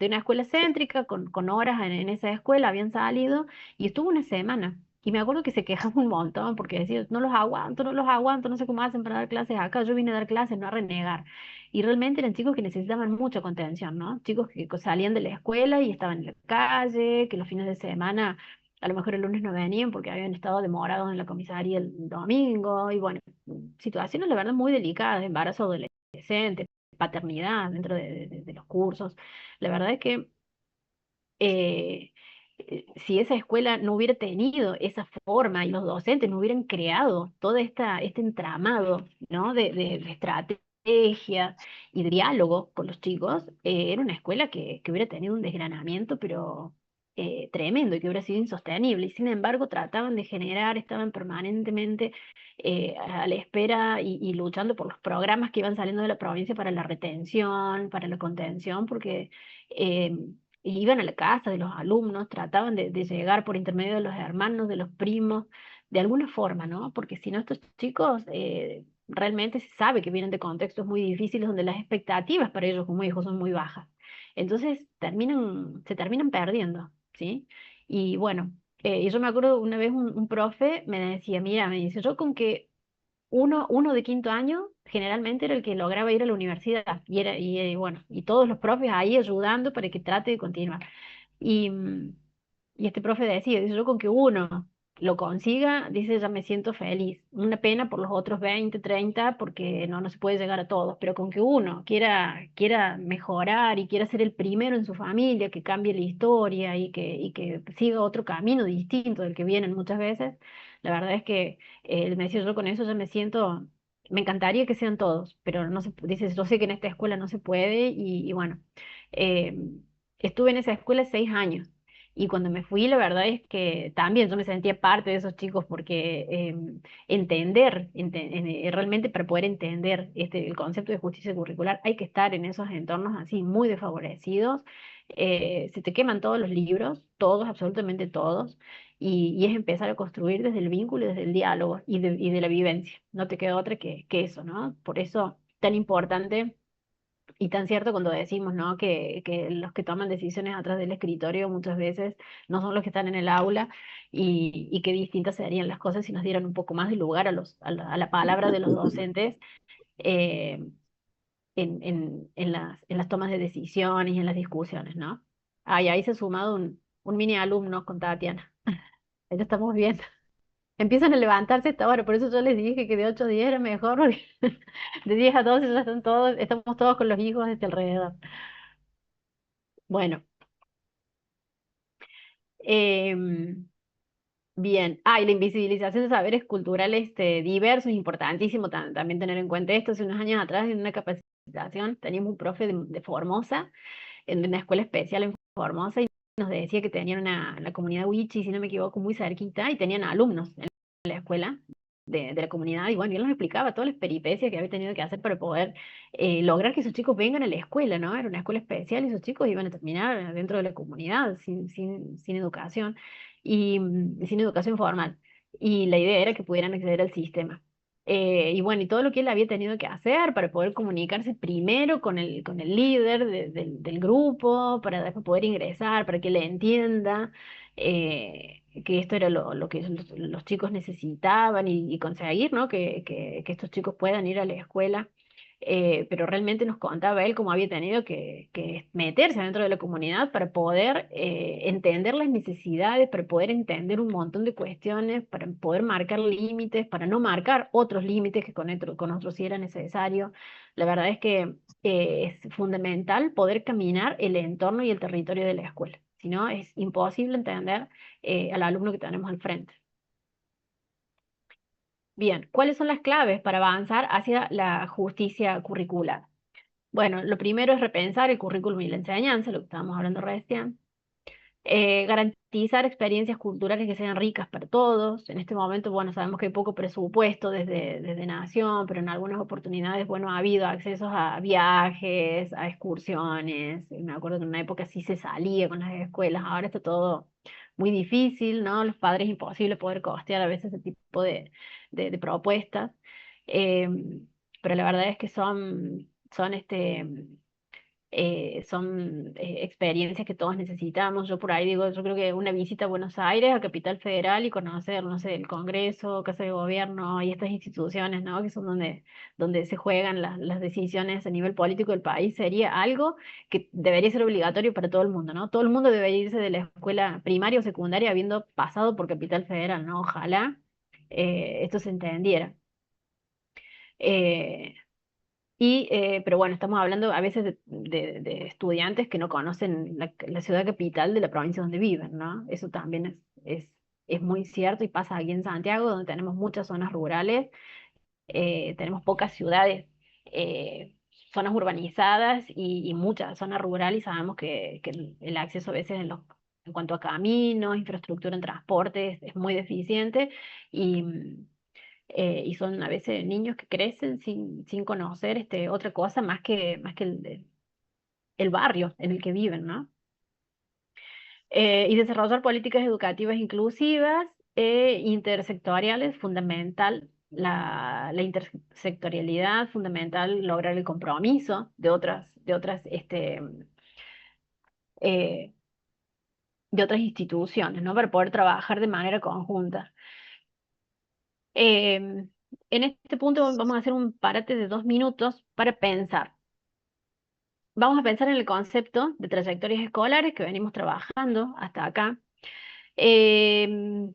[SPEAKER 1] una escuela céntrica, con horas en esa escuela, habían salido, y estuvo una semana. Y me acuerdo que se quejaba un montón porque decía, no los aguanto, no sé cómo hacen para dar clases acá, yo vine a dar clases, no a renegar. Y realmente eran chicos que necesitaban mucha contención, ¿no? Chicos que salían de la escuela y estaban en la calle, que los fines de semana, a lo mejor el lunes no venían porque habían estado demorados en la comisaría el domingo, y bueno, situaciones, la verdad, muy delicadas, de embarazo adolescente, paternidad dentro de los cursos. La verdad es que eh, si esa escuela no hubiera tenido esa forma y los docentes no hubieran creado todo este entramado, ¿no? de estrategia y de diálogo con los chicos, era una escuela que hubiera tenido un desgranamiento, pero tremendo y que hubiera sido insostenible. Y sin embargo trataban de generar, estaban permanentemente a la espera y luchando por los programas que iban saliendo de la provincia para la retención, para la contención, porque eh, iban a la casa de los alumnos, trataban de llegar por intermedio de los hermanos, de los primos, de alguna forma, ¿no? Porque si no, estos chicos realmente se sabe que vienen de contextos muy difíciles donde las expectativas para ellos como hijos son muy bajas. Entonces se terminan perdiendo, ¿sí? Y bueno, y yo me acuerdo una vez un profe me decía, mira, me dice, yo con que uno de quinto año generalmente era el que lograba ir a la universidad bueno, y todos los profes ahí ayudando para que trate de continuar. Y, y este profe decía, dice, yo con que uno lo consiga, dice, ya me siento feliz. Una pena por los otros 20 30 porque no se puede llegar a todos, pero con que uno quiera mejorar y quiera ser el primero en su familia, que cambie la historia y que siga otro camino distinto del que vienen muchas veces, la verdad es que me decía, yo con eso ya me siento, me encantaría que sean todos, pero no se, dice, yo sé que en esta escuela no se puede y bueno, eh, estuve en esa escuela 6 años. Y cuando me fui, la verdad es que también yo me sentía parte de esos chicos porque realmente para poder entender el concepto de justicia curricular hay que estar en esos entornos así muy desfavorecidos. Se te queman todos los libros, todos, absolutamente todos, y es empezar a construir desde el vínculo, y desde el diálogo y de la vivencia. No te queda otra que eso, ¿no? Por eso tan importante y tan cierto cuando decimos, ¿no? Que los que toman decisiones atrás del escritorio muchas veces no son los que están en el aula y qué distintas serían las cosas si nos dieran un poco más de lugar a la palabra de los docentes eh, en las tomas de decisiones y en las discusiones, ¿no? Ahí se ha sumado un mini alumno con Tatiana. Ahí lo estamos viendo. Empiezan a levantarse a esta hora, por eso yo les dije que de 8 a 10 era mejor, porque de 10 a 12 ya estamos todos con los hijos desde alrededor. Bueno, em, bien. Y la invisibilización de saberes culturales diversos, importantísimo también tener en cuenta esto. Hace unos años atrás, en una capacitación, teníamos un profe de Formosa, en una escuela especial en Formosa, y nos decía que tenían la comunidad Wichi, si no me equivoco, muy cerquita, y tenían alumnos en la escuela de la comunidad, y bueno, y él nos explicaba todas las peripecias que había tenido que hacer para poder lograr que esos chicos vengan a la escuela, ¿no? Era una escuela especial y esos chicos iban a terminar dentro de la comunidad sin educación y sin educación formal. Y la idea era que pudieran acceder al sistema. Y bueno, y todo lo que él había tenido que hacer para poder comunicarse primero con el líder del grupo, para después poder ingresar, para que le entienda que esto era lo que los chicos necesitaban y conseguir, ¿no? Que estos chicos puedan ir a la escuela. Pero realmente nos contaba él cómo había tenido que meterse dentro de la comunidad para poder entender las necesidades, para poder entender un montón de cuestiones, para poder marcar límites, para no marcar otros límites que con otros sí era necesario. La verdad es que es fundamental poder caminar el entorno y el territorio de la escuela. Si no, es imposible entender al alumno que tenemos al frente. Bien, ¿cuáles son las claves para avanzar hacia la justicia curricular? Bueno, lo primero es repensar el currículum y la enseñanza, lo que estábamos hablando recién. Garantizar experiencias culturales que sean ricas para todos. En este momento, bueno, sabemos que hay poco presupuesto desde Nación, pero en algunas oportunidades, bueno, ha habido accesos a viajes, a excursiones. Me acuerdo que en una época sí se salía con las escuelas, ahora está todo muy difícil, ¿no? Los padres imposible poder costear a veces ese tipo de propuestas. Eh, pero la verdad es que son experiencias que todos necesitamos. Yo por ahí digo, yo creo que una visita a Buenos Aires, a Capital Federal y conocer, no sé, el Congreso, Casa de Gobierno y estas instituciones, ¿no? Que son donde se juegan las decisiones a nivel político del país, sería algo que debería ser obligatorio para todo el mundo, ¿no? Todo el mundo debería irse de la escuela primaria o secundaria habiendo pasado por Capital Federal, ¿no? Ojalá esto se entendiera. Eh, pero bueno, estamos hablando a veces de estudiantes que no conocen la ciudad capital de la provincia donde viven, ¿no? Eso también es muy cierto y pasa aquí en Santiago, donde tenemos muchas zonas rurales, tenemos pocas ciudades, zonas urbanizadas y mucha zona rural y sabemos que el acceso a veces en cuanto a caminos, infraestructura en transporte, es muy deficiente y, y son a veces niños que crecen sin conocer otra cosa más que el barrio en el que viven, ¿no? Y desarrollar políticas educativas inclusivas e intersectoriales, fundamental, la intersectorialidad, fundamental lograr el compromiso eh, de otras instituciones, ¿no? Para poder trabajar de manera conjunta. En este punto vamos a hacer un parate de 2 minutos para pensar. Vamos a pensar en el concepto de trayectorias escolares que venimos trabajando hasta acá. Em,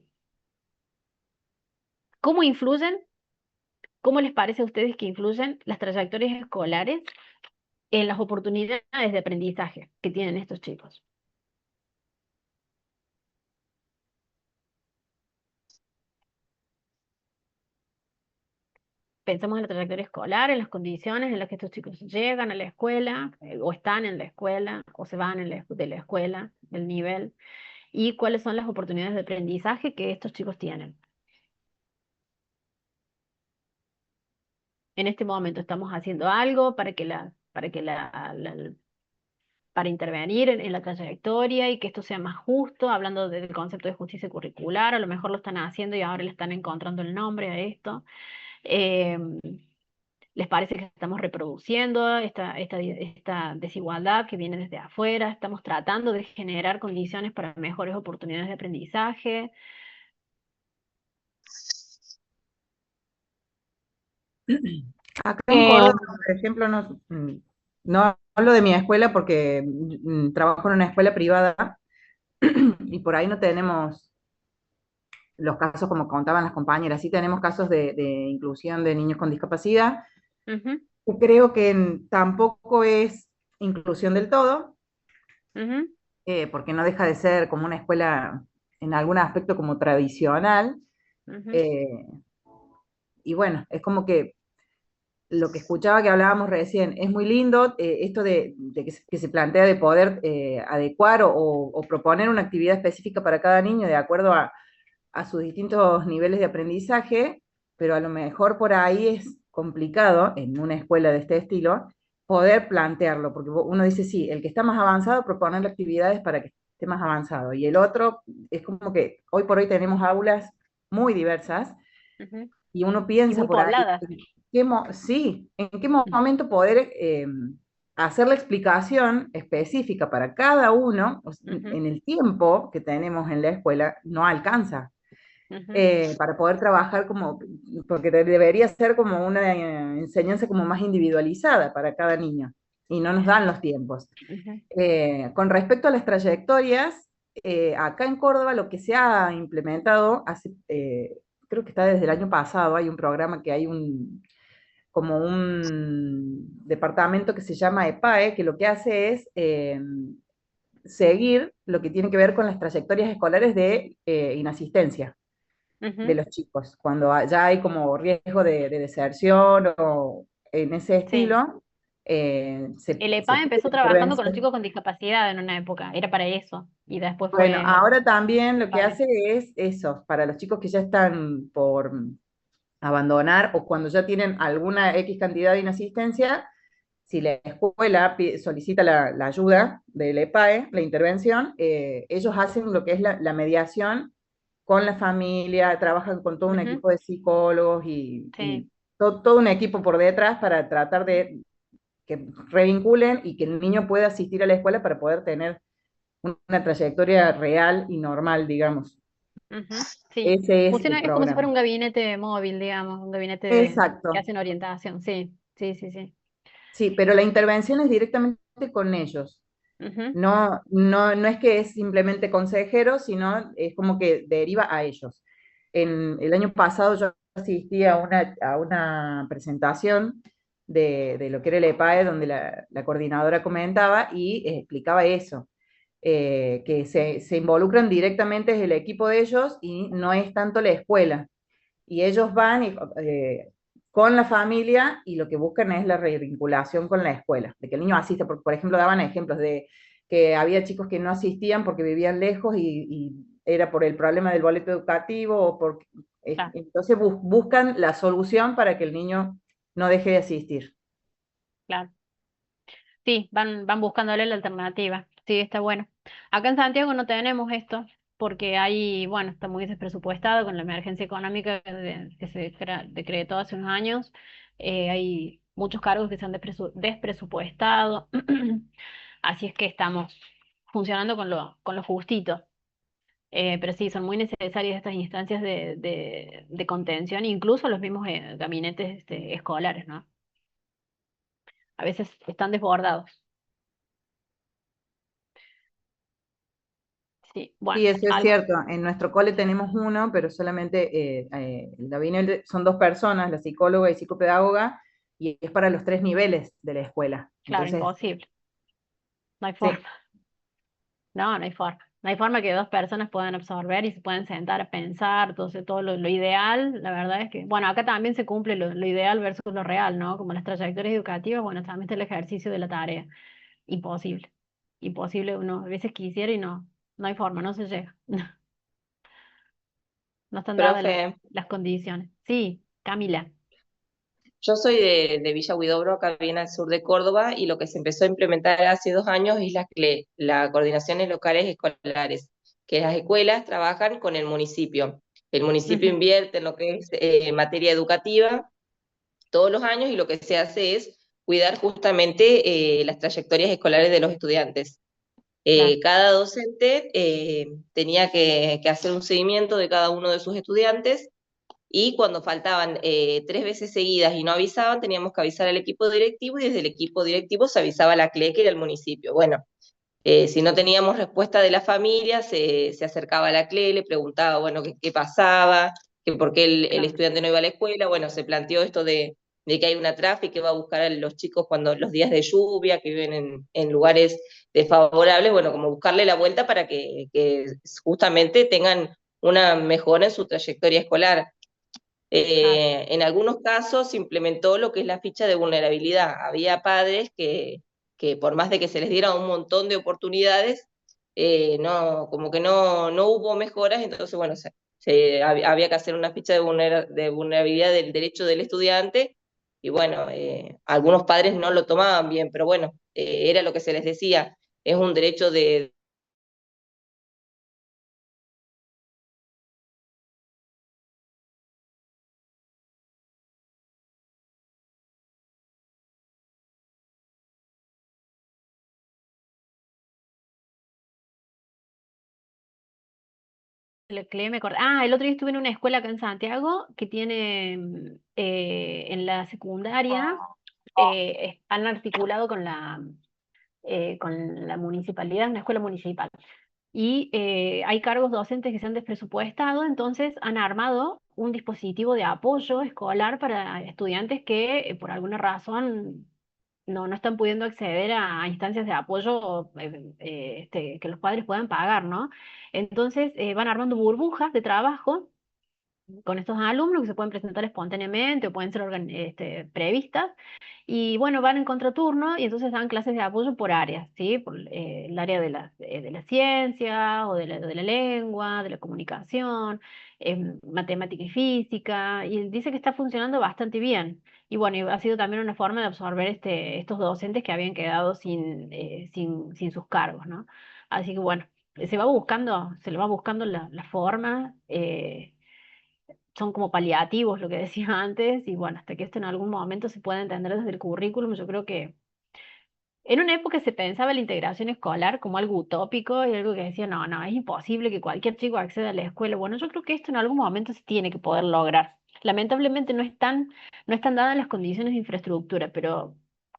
[SPEAKER 1] ¿Cómo influyen? ¿Cómo les parece a ustedes que influyen las trayectorias escolares en las oportunidades de aprendizaje que tienen estos chicos? Pensamos en la trayectoria escolar, en las condiciones en las que estos chicos llegan a la escuela, o están en la escuela, o se van de la escuela, el nivel, y cuáles son las oportunidades de aprendizaje que estos chicos tienen. En este momento estamos haciendo algo para intervenir en la trayectoria y que esto sea más justo, hablando del concepto de justicia curricular, a lo mejor lo están haciendo y ahora le están encontrando el nombre a esto. Em, ¿Les parece que estamos reproduciendo esta desigualdad que viene desde afuera? ¿Estamos tratando de generar condiciones para mejores oportunidades de aprendizaje?
[SPEAKER 2] Acá en Córdoba, por ejemplo, no hablo de mi escuela porque trabajo en una escuela privada y por ahí no tenemos los casos como contaban las compañeras, sí tenemos casos de inclusión de niños con discapacidad.
[SPEAKER 1] Ujú,
[SPEAKER 2] Creo que tampoco es inclusión del todo,
[SPEAKER 1] ujú,
[SPEAKER 2] porque no deja de ser como una escuela en algún aspecto como tradicional.
[SPEAKER 1] ujú,
[SPEAKER 2] eh, y bueno, es como que lo que escuchaba que hablábamos recién, es muy lindo esto de que se plantea de poder adecuar o proponer una actividad específica para cada niño de acuerdo a sus distintos niveles de aprendizaje, pero a lo mejor por ahí es complicado en una escuela de este estilo poder plantearlo, porque uno dice, sí, el que está más avanzado proponer actividades para que esté más avanzado, y el otro es como que hoy por hoy tenemos aulas muy diversas,
[SPEAKER 1] ujú.
[SPEAKER 2] y uno
[SPEAKER 1] Y
[SPEAKER 2] piensa
[SPEAKER 1] muy
[SPEAKER 2] por ahí,
[SPEAKER 1] pobladas.
[SPEAKER 2] sí, en qué momento poder hacer la explicación específica para cada uno, o sea,
[SPEAKER 1] Ujú,
[SPEAKER 2] en el tiempo que tenemos en la escuela, no alcanza
[SPEAKER 1] ujú,
[SPEAKER 2] para poder trabajar como, porque debería ser como una enseñanza como más individualizada para cada niño, y no nos dan los tiempos.
[SPEAKER 1] ujú,
[SPEAKER 2] Con respecto a las trayectorias, acá en Córdoba lo que se ha implementado, creo que está desde el año pasado, hay un programa que hay como un departamento que se llama EPAE, que lo que hace es seguir lo que tiene que ver con las trayectorias escolares de inasistencia de
[SPEAKER 1] ujú.
[SPEAKER 2] los chicos, cuando ya hay como riesgo de deserción o en ese
[SPEAKER 1] Sí.
[SPEAKER 2] estilo,
[SPEAKER 1] El
[SPEAKER 2] se
[SPEAKER 1] EPA
[SPEAKER 2] pide
[SPEAKER 1] empezó
[SPEAKER 2] la
[SPEAKER 1] trabajando con los
[SPEAKER 2] intervención.
[SPEAKER 1] chicos con discapacidad en una época, era para eso, y después
[SPEAKER 2] Bueno,
[SPEAKER 1] fue
[SPEAKER 2] ahora también lo que
[SPEAKER 1] vale.
[SPEAKER 2] hace es eso, para los chicos que ya están por abandonar o cuando ya tienen alguna X cantidad de inasistencia, si la escuela solicita la ayuda del EPAE, la intervención, ellos hacen lo que es la mediación con la familia, trabajan con todo un
[SPEAKER 1] Ujú,
[SPEAKER 2] equipo de psicólogos
[SPEAKER 1] sí.
[SPEAKER 2] y todo un equipo por detrás para tratar de que revinculen y que el niño pueda asistir a la escuela para poder tener una trayectoria real y normal, digamos.
[SPEAKER 1] Ujú, sí.
[SPEAKER 2] Ese es el
[SPEAKER 1] Es como si fuera
[SPEAKER 2] programa.
[SPEAKER 1] un gabinete móvil, digamos, un gabinete que
[SPEAKER 2] Exacto.
[SPEAKER 1] hacen orientación, sí, sí, sí, sí.
[SPEAKER 2] Sí, pero la intervención es directamente con ellos.
[SPEAKER 1] Ujú,
[SPEAKER 2] No es que es simplemente consejero, sino es como que deriva a ellos. El año pasado yo asistí a una presentación de lo que era el EPAE, donde la coordinadora comentaba y explicaba eso, que se involucran directamente desde el equipo de ellos y no es tanto la escuela. Y ellos van con la familia y lo que buscan es la revinculación con la escuela, de que el niño asista, por ejemplo, daban ejemplos de que había chicos que no asistían porque vivían lejos y era por el problema del boleto educativo o por,
[SPEAKER 1] Claro,
[SPEAKER 2] entonces buscan la solución para que el niño no deje de asistir.
[SPEAKER 1] claro. Sí, van buscándole la alternativa. Sí, está bueno. Acá en Santiago no tenemos esto, porque hay, bueno, está muy despresupuestado con la emergencia económica que se decretó hace unos años. Hay muchos cargos que se han despresupuestado. Así es que estamos funcionando con lo justito. Pero sí, son muy necesarias estas instancias de contención, incluso los mismos gabinetes escolares, ¿no? A veces están desbordados. Sí,
[SPEAKER 2] Sí,
[SPEAKER 1] bueno,
[SPEAKER 2] eso es
[SPEAKER 1] algo,
[SPEAKER 2] cierto. En nuestro cole tenemos uno, pero solamente el gabinete son 2 personas, la psicóloga y psicopedagoga, y es para los 3 niveles de la escuela.
[SPEAKER 1] claro,
[SPEAKER 2] Entonces,
[SPEAKER 1] imposible. No hay
[SPEAKER 2] sí,
[SPEAKER 1] forma. No, no hay forma. No hay forma que dos personas puedan absorber y se puedan sentar a pensar. Entonces, todo lo ideal, la verdad es que, bueno, acá también se cumple lo ideal versus lo real, ¿no? Como las trayectorias educativas, bueno, también está el ejercicio de la tarea. Imposible. Imposible, uno a veces quisiera y no, no hay forma, no se llega. No están dadas
[SPEAKER 5] Profe,
[SPEAKER 1] las condiciones. Sí, Camila.
[SPEAKER 5] yo soy de Villa Huidobro, acá bien al sur de Córdoba, y lo que se empezó a implementar hace 2 años es la CLE, la Coordinaciones Locales Escolares, que las escuelas trabajan con el municipio. El municipio
[SPEAKER 1] Ujú,
[SPEAKER 5] invierte en lo que es materia educativa todos los años y lo que se hace es cuidar justamente las trayectorias escolares de los estudiantes.
[SPEAKER 1] claro,
[SPEAKER 5] Cada docente tenía que hacer un seguimiento de cada uno de sus estudiantes y cuando faltaban 3 veces seguidas y no avisaban, teníamos que avisar al equipo directivo y desde el equipo directivo se avisaba a la CLE, que era el municipio. Bueno, si no teníamos respuesta de la familia, se acercaba a la CLE, le preguntaba, bueno, qué pasaba, que por qué el
[SPEAKER 1] claro.
[SPEAKER 5] estudiante no iba a la escuela. Bueno, se planteó esto de que hay una tráfico que va a buscar a los chicos cuando los días de lluvia, que viven en lugares desfavorables, bueno, como buscarle la vuelta para que justamente tengan una mejora en su trayectoria escolar.
[SPEAKER 1] Claro.
[SPEAKER 5] En algunos casos se implementó lo que es la ficha de vulnerabilidad. Había padres que por más de que se les diera un montón de oportunidades, no, como que no hubo mejoras, entonces, bueno, había que hacer una ficha de vulnerabilidad del derecho del estudiante, y bueno, algunos padres no lo tomaban bien, pero bueno, era lo que se les decía, es un derecho de...
[SPEAKER 1] El otro día estuve en una escuela acá en Santiago que tiene en la secundaria, han articulado con la municipalidad, una escuela municipal. Y hay cargos docentes que se han despresupuestado, entonces han armado un dispositivo de apoyo escolar para estudiantes que por alguna razón no están pudiendo acceder a instancias de apoyo que los padres puedan pagar, ¿no? Entonces van armando burbujas de trabajo con estos alumnos que se pueden presentar espontáneamente o pueden ser previstas. Y bueno, van en contraturno y entonces dan clases de apoyo por áreas, ¿sí? Por el área de la ciencia o de la lengua, de la comunicación, matemática y física. Y dice que está funcionando bastante bien. Y bueno, y ha sido también una forma de absorber estos docentes que habían quedado sin sus cargos, ¿no? Así que bueno, se le va buscando la forma. Son como paliativos, lo que decía antes, y bueno, hasta que esto en algún momento se pueda entender desde el currículum, yo creo que en una época se pensaba la integración escolar como algo utópico y algo que decía, no, no, es imposible que cualquier chico acceda a la escuela. Bueno, yo creo que esto en algún momento se tiene que poder lograr. Lamentablemente no están dadas las condiciones de infraestructura, pero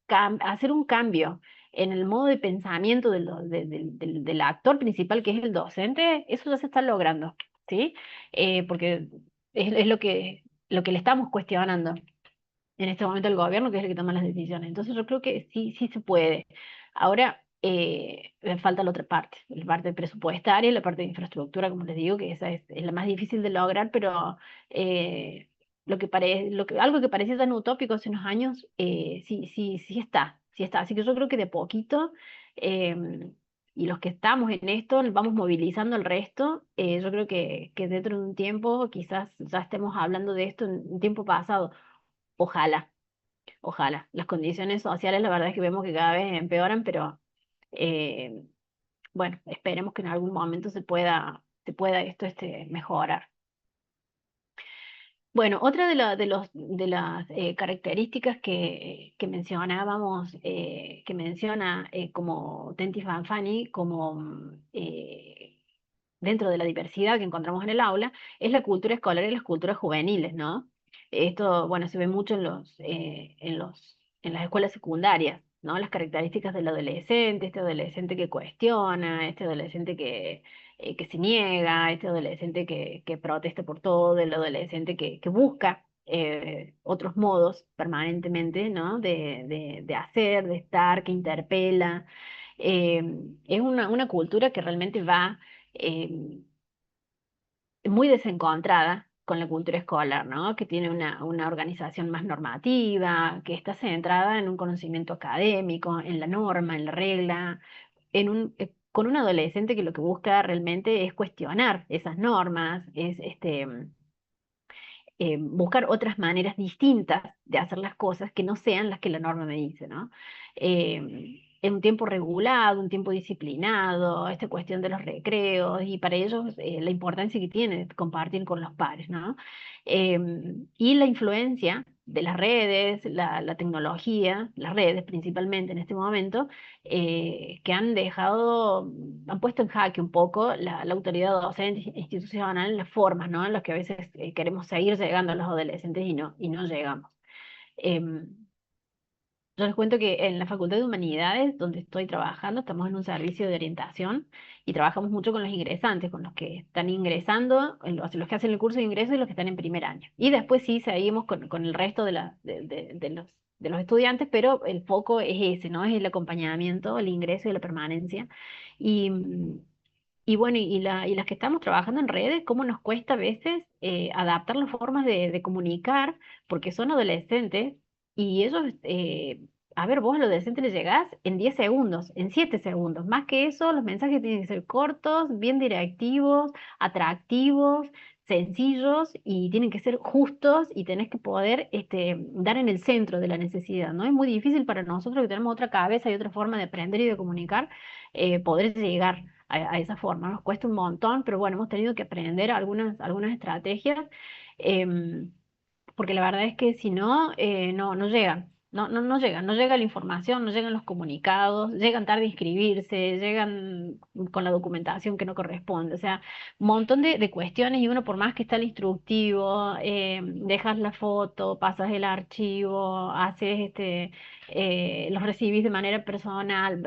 [SPEAKER 1] hacer un cambio en el modo de pensamiento del actor principal, que es el docente, eso ya se está logrando, ¿sí? Porque es lo que le estamos cuestionando en este momento el gobierno, que es el que toma las decisiones. Entonces yo creo que sí, sí se puede. Ahora me falta la otra parte, la parte presupuestaria y la parte de infraestructura, como les digo, que esa es la más difícil de lograr, pero algo que parecía tan utópico hace unos años, sí, sí, sí está, sí está. Así que yo creo que de poquito eh, y los que estamos en esto vamos movilizando al resto, yo creo que dentro de un tiempo quizás ya estemos hablando de esto en un tiempo pasado. Ojalá, ojalá. Las condiciones sociales, la verdad es que vemos que cada vez empeoran, pero eh, bueno, esperemos que en algún momento se pueda esto mejorar. Bueno, otra de las características que mencionábamos, que menciona como Tenti Fanfani, como dentro de la diversidad que encontramos en el aula, es la cultura escolar y las culturas juveniles, ¿no? Esto, bueno, se ve mucho en las escuelas secundarias, ¿no? Las características del adolescente, este adolescente que cuestiona, este adolescente que se niega, este adolescente que protesta por todo, el adolescente que busca otros modos permanentemente, ¿no? De hacer, de estar, que interpela. Eh, es una cultura que realmente va eh, muy desencontrada con la cultura escolar, ¿no? Que tiene una organización más normativa, que está centrada en un conocimiento académico, en la norma, en la regla, con un adolescente que lo que busca realmente es cuestionar esas normas, es buscar otras maneras distintas de hacer las cosas que no sean las que la norma me dice, ¿no? En un tiempo regulado, un tiempo disciplinado, esta cuestión de los recreos, y para ellos la importancia que tiene compartir con los pares, ¿no? Y la influencia de las redes, la tecnología, las redes principalmente en este momento, que han han puesto en jaque un poco la autoridad docente institucional, las formas, ¿no? En las que a veces queremos seguir llegando a los adolescentes y no llegamos. Em, yo les cuento que en la Facultad de Humanidades, donde estoy trabajando, estamos en un servicio de orientación y trabajamos mucho con los ingresantes, con los que están ingresando, los que hacen el curso de ingreso y los que están en primer año. Y después sí seguimos con el resto de los estudiantes, pero el foco es ese, ¿no? Es el acompañamiento, el ingreso y la permanencia. Y, y bueno, y las que estamos trabajando en redes, cómo nos cuesta a veces adaptar las formas de comunicar, porque son adolescentes y ellos, a ver, vos a los adolescentes les llegás en 10 segundos, en 7 segundos. Más que eso, los mensajes tienen que ser cortos, bien directivos, atractivos, sencillos y tienen que ser justos y tenés que poder dar en el centro de la necesidad, ¿no? Es muy difícil para nosotros que tenemos otra cabeza y otra forma de aprender y de comunicar, poder llegar a esa forma. Nos cuesta un montón, pero bueno, hemos tenido que aprender algunas estrategias, em, porque la verdad es que si no, no llegan. No llegan, no llega la información, no llegan los comunicados, llegan tarde a inscribirse, llegan con la documentación que no corresponde, o sea, un montón de cuestiones y uno por más que está el instructivo, dejas la foto, pasas el archivo, haces los recibís de manera personal.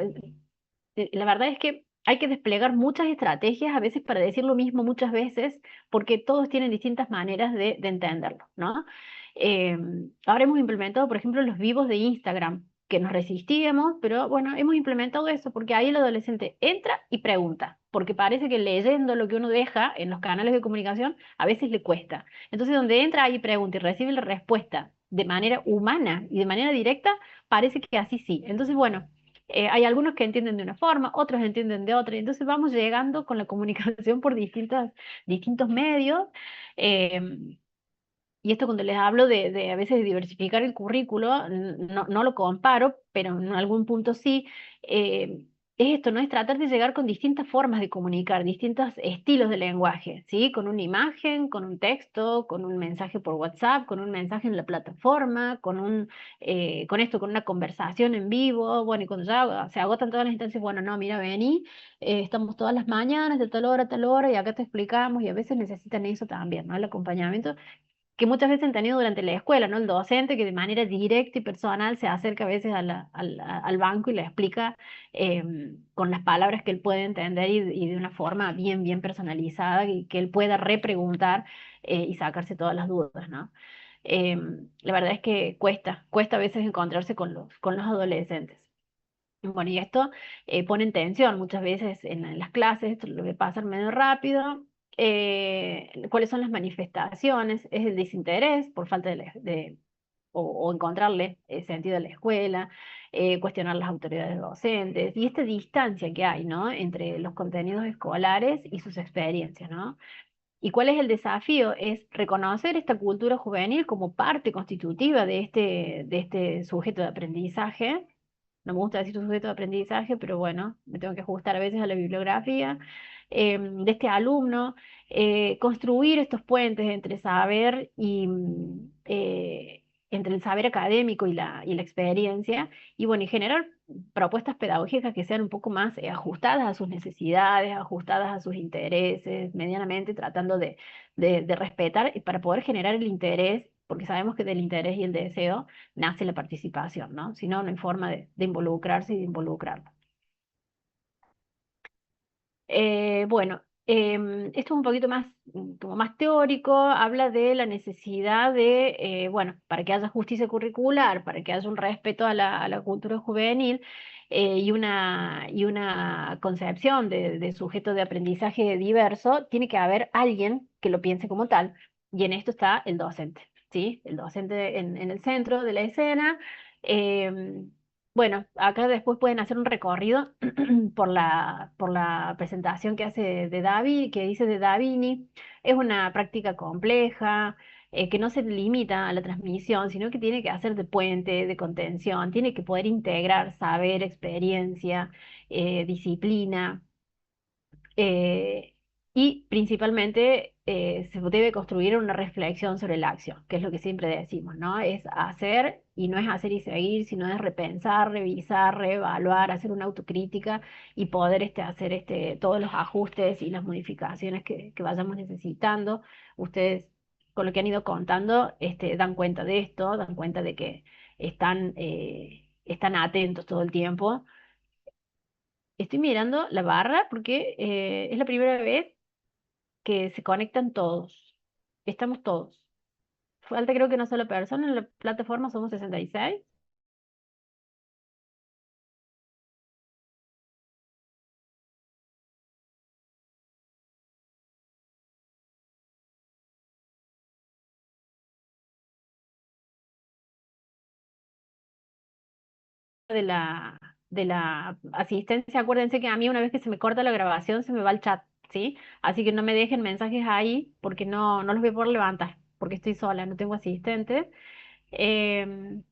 [SPEAKER 1] La verdad es que hay que desplegar muchas estrategias a veces para decir lo mismo muchas veces, porque todos tienen distintas maneras de entenderlo, ¿no? Eh, Ahora hemos implementado, por ejemplo, los vivos de Instagram, que nos resistíamos, pero bueno, hemos implementado eso, porque ahí el adolescente entra y pregunta, porque parece que leyendo lo que uno deja en los canales de comunicación a veces le cuesta. Entonces, donde entra ahí y pregunta y recibe la respuesta de manera humana y de manera directa, parece que así sí. Entonces, bueno. Hay algunos que entienden de una forma, otros entienden de otra, y entonces vamos llegando con la comunicación por distintos medios. em, y esto cuando les hablo de a veces de diversificar el currículo, no lo comparo, pero en algún punto sí, es esto, ¿no? Es tratar de llegar con distintas formas de comunicar, distintos estilos de lenguaje, ¿sí? Con una imagen, con un texto, con un mensaje por WhatsApp, con un mensaje en la plataforma, con una conversación en vivo, bueno, y cuando ya se agotan todas las instancias, bueno, no, mira, vení, estamos todas las mañanas de tal hora a tal hora y acá te explicamos y a veces necesitan eso también, ¿no? El acompañamiento que muchas veces han tenido durante la escuela, ¿no? El docente que de manera directa y personal se acerca a veces al banco y le explica con las palabras que él puede entender y de una forma bien personalizada y que él pueda repreguntar y sacarse todas las dudas, ¿no? La verdad es que cuesta a veces encontrarse con los adolescentes. Bueno, y esto pone en tensión muchas veces en las clases, esto lo que pasa medio rápido. ¿Cuáles son las manifestaciones? Es el desinterés por falta o encontrarle sentido a la escuela, cuestionar las autoridades docentes y esta distancia que hay, ¿no? Entre los contenidos escolares y sus experiencias, ¿no? ¿Y cuál es el desafío? Es reconocer esta cultura juvenil como parte constitutiva de este sujeto de aprendizaje. No me gusta decir sujeto de aprendizaje, pero bueno, me tengo que ajustar a veces a la bibliografía, de este alumno, construir estos puentes entre saber y entre el saber académico y la experiencia, y bueno, y generar propuestas pedagógicas que sean un poco más ajustadas a sus necesidades, ajustadas a sus intereses, medianamente tratando de respetar para poder generar el interés, porque sabemos que del interés y el deseo nace la participación, ¿no? Si no, no hay forma de involucrarse y de involucrarlo. Bueno, esto es un poquito más, como más teórico, habla de la necesidad de, bueno, para que haya justicia curricular, para que haya un respeto a la cultura juvenil y una concepción de sujeto de aprendizaje diverso, tiene que haber alguien que lo piense como tal, y en esto está el docente, ¿sí? El docente en el centro de la escena. em, bueno, acá después pueden hacer un recorrido por la presentación que hace de Davi, que dice de Davini. Es una práctica compleja, que no se limita a la transmisión, sino que tiene que hacer de puente, de contención, tiene que poder integrar saber, experiencia, disciplina. eh, y principalmente se debe construir una reflexión sobre la acción, que es lo que siempre decimos, ¿no? Es hacer y no es hacer y seguir, sino es repensar, revisar, reevaluar, hacer una autocrítica y poder hacer todos los ajustes y las modificaciones que vayamos necesitando. Ustedes, con lo que han ido contando, dan cuenta de esto, dan cuenta de que están atentos todo el tiempo. Estoy mirando la barra porque es la primera vez que se conectan todos. Estamos todos. Falta creo que una sola persona en la plataforma, somos 66. De la, de la asistencia, acuérdense que a mí una vez que se me corta la grabación se me va el chat, ¿sí? Así que no me dejen mensajes ahí porque no los voy a poder levantar, porque estoy sola, no tengo asistente. Em,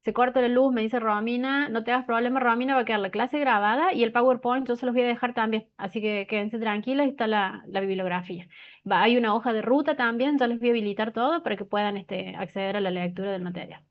[SPEAKER 1] Se corta la luz, me dice Romina, no te hagas problema, Romina, va a quedar la clase grabada y el PowerPoint yo se los voy a dejar también, así que quédense tranquilas, ahí está la bibliografía. Hay una hoja de ruta también, ya les voy a habilitar todo para que puedan acceder a la lectura del material.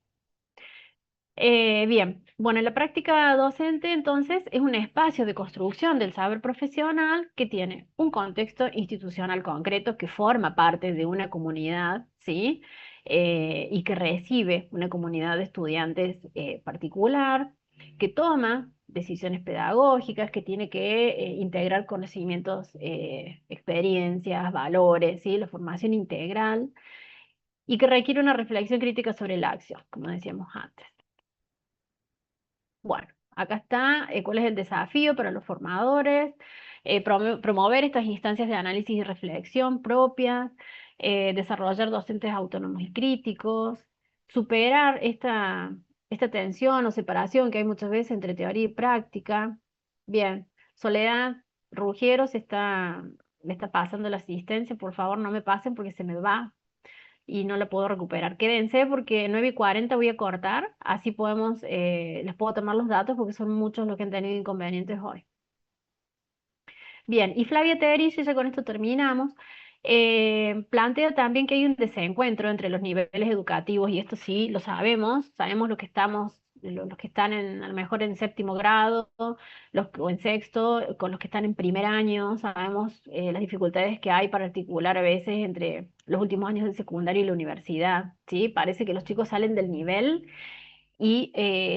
[SPEAKER 1] Bien, bueno, la práctica docente entonces es un espacio de construcción del saber profesional que tiene un contexto institucional concreto que forma parte de una comunidad, ¿sí? Y que recibe una comunidad de estudiantes particular, que toma decisiones pedagógicas, que tiene que integrar conocimientos, experiencias, valores, ¿sí? La formación integral y que requiere una reflexión crítica sobre la acción, como decíamos antes. Bueno, acá está cuál es el desafío para los formadores, promover estas instancias de análisis y reflexión propias, desarrollar docentes autónomos y críticos, superar esta tensión o separación que hay muchas veces entre teoría y práctica. Bien, Soledad Ruggiero me está pasando la asistencia, por favor no me pasen porque se me va y no la puedo recuperar. Quédense porque 9:40 voy a cortar, así les puedo tomar los datos porque son muchos los que han tenido inconvenientes hoy. Bien, y Flavia Teris, y ya con esto terminamos, plantea también que hay un desencuentro entre los niveles educativos, y esto sí lo sabemos los que están a lo mejor en séptimo grado, o en sexto, con los que están en primer año, sabemos las dificultades que hay para articular a veces entre los últimos años del secundario y la universidad, ¿sí? Parece que los chicos salen del nivel y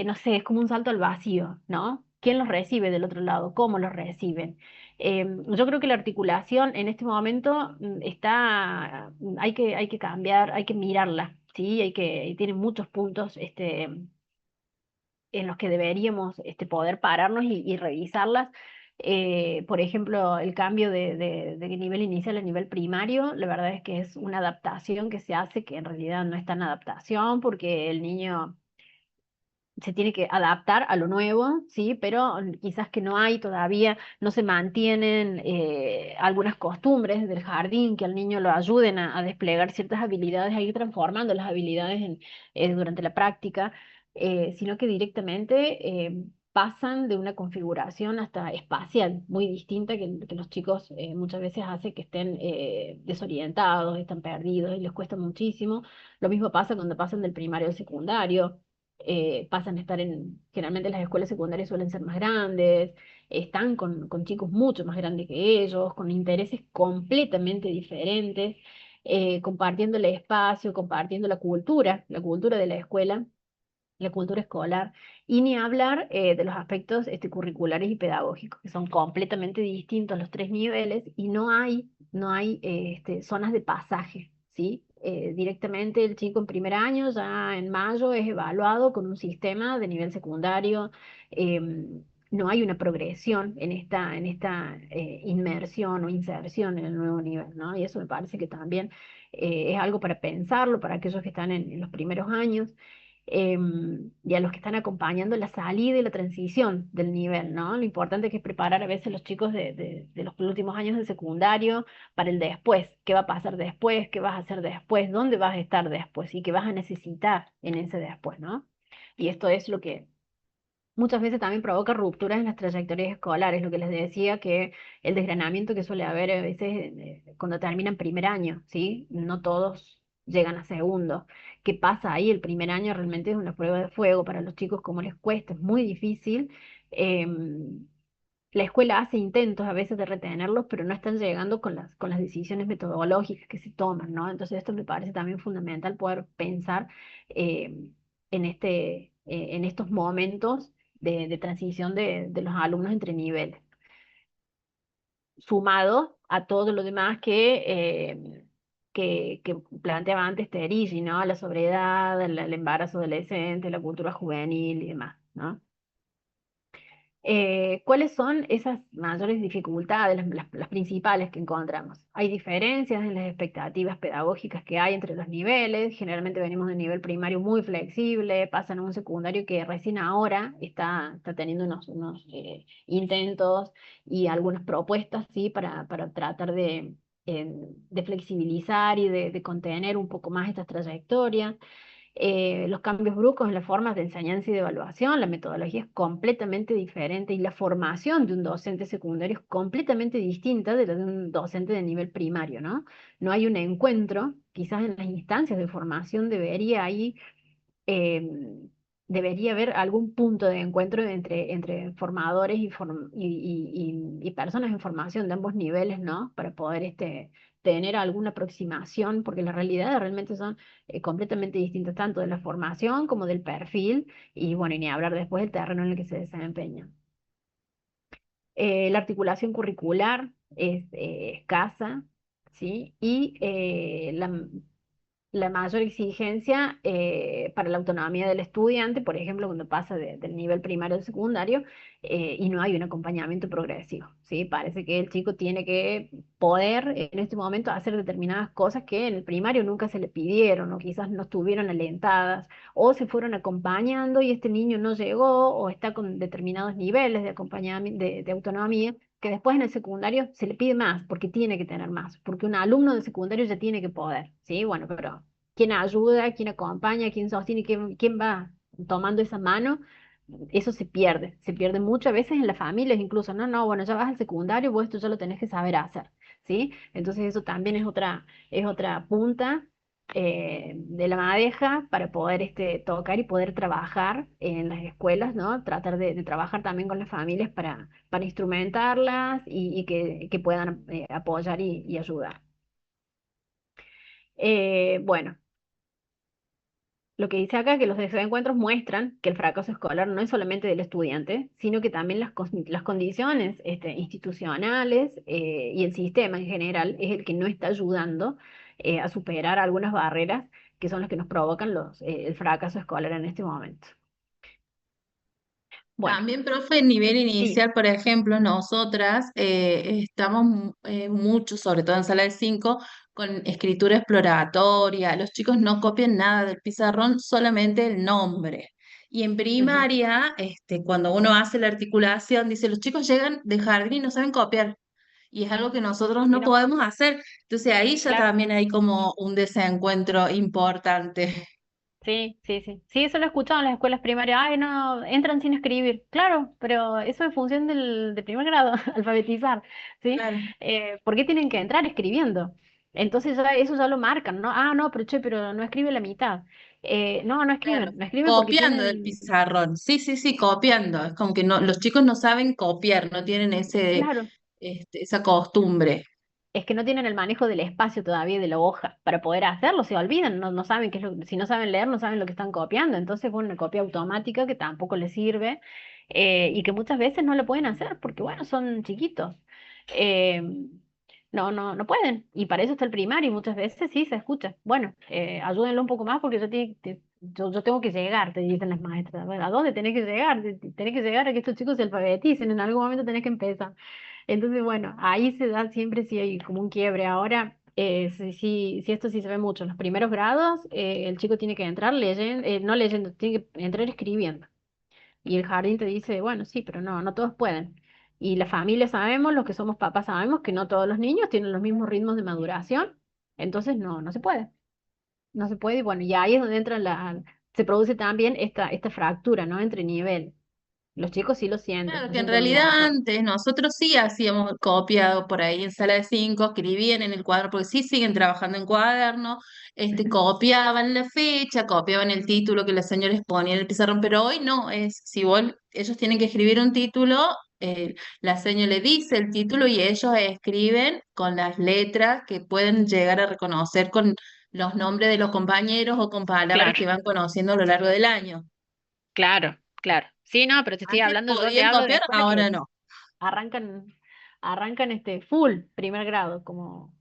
[SPEAKER 1] no sé, es como un salto al vacío, ¿no? ¿Quién los recibe del otro lado? ¿Cómo los reciben? Yo creo que la articulación en este momento hay que cambiar, hay que mirarla, ¿sí? Tiene muchos puntos en los que deberíamos poder pararnos y revisarlas. Por ejemplo, el cambio de nivel inicial a nivel primario, la verdad es que es una adaptación que se hace que en realidad no es tan adaptación porque el niño se tiene que adaptar a lo nuevo, ¿sí? Pero quizás que no hay todavía, no se mantienen algunas costumbres del jardín que al niño lo ayuden a desplegar ciertas habilidades, a ir transformando las habilidades durante la práctica, sino que directamente pasan de una configuración hasta espacial muy distinta que los chicos muchas veces hace que estén desorientados, están perdidos y les cuesta muchísimo. Lo mismo pasa cuando pasan del primario al secundario, pasan a estar generalmente las escuelas secundarias suelen ser más grandes, están con chicos mucho más grandes que ellos, con intereses completamente diferentes, compartiendo el espacio, compartiendo la cultura de la escuela, la cultura escolar, y ni hablar de los aspectos curriculares y pedagógicos, que son completamente distintos los tres niveles y no hay zonas de pasaje, ¿sí? Directamente el chico en primer año, ya en mayo, es evaluado con un sistema de nivel secundario. No hay una progresión en esta inmersión o inserción en el nuevo nivel, ¿no? Y eso me parece que también es algo para pensarlo para aquellos que están en los primeros años, y a los que están acompañando la salida y la transición del nivel, ¿no? Lo importante que es preparar a veces a los chicos de los últimos años de secundario para el después, qué va a pasar después, qué vas a hacer después, dónde vas a estar después y qué vas a necesitar en ese después, ¿no? Y esto es lo que muchas veces también provoca rupturas en las trayectorias escolares, lo que les decía, que el desgranamiento que suele haber a veces cuando terminan primer año, ¿sí? No todos llegan a segundo. ¿Qué pasa ahí? El primer año realmente es una prueba de fuego para los chicos, como les cuesta, es muy difícil. La escuela hace intentos a veces de retenerlos, pero no están llegando con las decisiones metodológicas que se toman, ¿no? Entonces esto me parece también fundamental poder pensar eh, en estos momentos de transición de los alumnos entre niveles, sumado a todo lo demás que planteaba antes Terigi, ¿no? La sobriedad, el embarazo adolescente, la cultura juvenil y demás, ¿no? ¿Cuáles son esas mayores dificultades, las principales que encontramos? Hay diferencias en las expectativas pedagógicas que hay entre los niveles. Generalmente venimos de un nivel primario muy flexible, pasan a un secundario que recién ahora está teniendo unos intentos y algunas propuestas, ¿sí? Para tratar de flexibilizar y de contener un poco más estas trayectorias. Los cambios bruscos en las formas de enseñanza y de evaluación, la metodología es completamente diferente y la formación de un docente secundario es completamente distinta de la de un docente de nivel primario, ¿no? No hay un encuentro, quizás en las instancias de formación eh, debería haber algún punto de encuentro entre formadores y personas en formación de ambos niveles, ¿no? Para poder tener alguna aproximación, porque las realidades realmente son completamente distintas, tanto de la formación como del perfil, y bueno, y ni hablar después del terreno en el que se desempeña. La articulación curricular es escasa, ¿sí? Y la mayor exigencia para la autonomía del estudiante, por ejemplo, cuando pasa del nivel primario al secundario, y no hay un acompañamiento progresivo, ¿sí? Parece que el chico tiene que poder en este momento hacer determinadas cosas que en el primario nunca se le pidieron o quizás no estuvieron alentadas o se fueron acompañando y este niño no llegó o está con determinados niveles de acompañamiento, de autonomía, que después en el secundario se le pide más, porque tiene que tener más, porque un alumno de secundario ya tiene que poder, ¿sí? Bueno, pero ¿quién ayuda, quién acompaña, quién sostiene, quién va tomando esa mano? Eso se pierde muchas veces en las familias incluso, no, no, bueno, ya vas al secundario, vos esto ya lo tenés que saber hacer, ¿sí? Entonces eso también es otra punta de la madeja para poder tocar y poder trabajar en las escuelas, ¿no? Tratar de trabajar también con las familias para instrumentarlas y que puedan apoyar y ayudar. Bueno, lo que dice acá es que los desencuentros muestran que el fracaso escolar no es solamente del estudiante, sino que también las condiciones institucionales y el sistema en general es el que no está ayudando a superar algunas barreras que son las que nos provocan el fracaso escolar en este momento. Bueno,
[SPEAKER 9] También, profe, en nivel
[SPEAKER 1] sí,
[SPEAKER 9] inicial, por ejemplo, nosotras estamos mucho, sobre todo en sala de 5, con escritura exploratoria. Los chicos no copian nada del pizarrón, solamente el nombre. Y en
[SPEAKER 1] ujú,
[SPEAKER 9] primaria, cuando uno hace la articulación, dice, los chicos llegan de jardín y no saben copiar. Y es algo que nosotros
[SPEAKER 1] y
[SPEAKER 9] no
[SPEAKER 1] no,
[SPEAKER 9] podemos hacer. Entonces ahí ya
[SPEAKER 1] claro.
[SPEAKER 9] también hay como un desencuentro importante.
[SPEAKER 1] Sí, sí, sí. Sí, eso lo he escuchado en las escuelas primarias. Ay, no, entran sin escribir. Claro, pero eso es función de primer grado, alfabetizar, ¿sí?
[SPEAKER 9] Claro.
[SPEAKER 1] ¿Por qué tienen que entrar escribiendo? Entonces eso ya lo marcan, ¿no? Ah, no, pero che, pero no escribe la mitad. No,
[SPEAKER 9] Claro,
[SPEAKER 1] no escriben porque
[SPEAKER 9] copiando del
[SPEAKER 1] tienen,
[SPEAKER 9] pizarrón. Sí, sí, sí, copiando. Es como que no, los chicos no saben copiar, no tienen
[SPEAKER 1] claro,
[SPEAKER 9] esa costumbre.
[SPEAKER 1] es que no tienen el manejo del espacio todavía de la hoja para poder hacerlo, se olvidan, no saben qué es si no saben leer, no saben lo que están copiando, entonces bueno, una copia automática que tampoco les sirve y que muchas veces no lo pueden hacer porque bueno, son chiquitos. Eh, no pueden, y para eso está el primario, y muchas veces sí se escucha. Bueno, ayúdenlo un poco más porque yo tengo que llegar, te dicen las maestras. Bueno, ¿a dónde tenés que llegar? Tenés que llegar a que estos chicos se alfabeticen, en algún momento tenés que empezar. Entonces, bueno, ahí se da siempre sí hay como un quiebre. Ahora, sí, esto sí se ve mucho. En los primeros grados, el chico tiene que entrar leyendo, no leyendo, tiene que entrar escribiendo. Y el jardín te dice, bueno, sí, pero no todos pueden. Y la familia sabemos, los que somos papás sabemos que no todos los niños tienen los mismos ritmos de maduración. Entonces, no se puede. No se puede. Y bueno, y ahí es donde entra se produce también esta fractura, ¿no? Entre nivel. Los chicos sí
[SPEAKER 9] Claro,
[SPEAKER 1] lo
[SPEAKER 9] que en
[SPEAKER 1] sienten un
[SPEAKER 9] realidad
[SPEAKER 1] montón.
[SPEAKER 9] antes nosotros sí hacíamos copiado por ahí en sala de 5, escribían en el cuaderno, porque sí siguen trabajando en cuaderno, copiaban la fecha, copiaban el título que la señora exponía en el pizarrón, pero hoy no, si ellos tienen que escribir un título, la señora le dice el título y ellos escriben con las letras que pueden llegar a reconocer con los nombres de los compañeros o con palabras
[SPEAKER 1] Claro.
[SPEAKER 9] que van conociendo a lo largo del año.
[SPEAKER 1] Claro, claro. Sí, no, pero te estoy
[SPEAKER 9] Antes
[SPEAKER 1] hablando, yo te
[SPEAKER 9] podían
[SPEAKER 1] hablo de
[SPEAKER 9] copiar,
[SPEAKER 1] escuelas
[SPEAKER 9] ahora
[SPEAKER 1] que
[SPEAKER 9] no.
[SPEAKER 1] arrancan, arrancan full primer grado, como,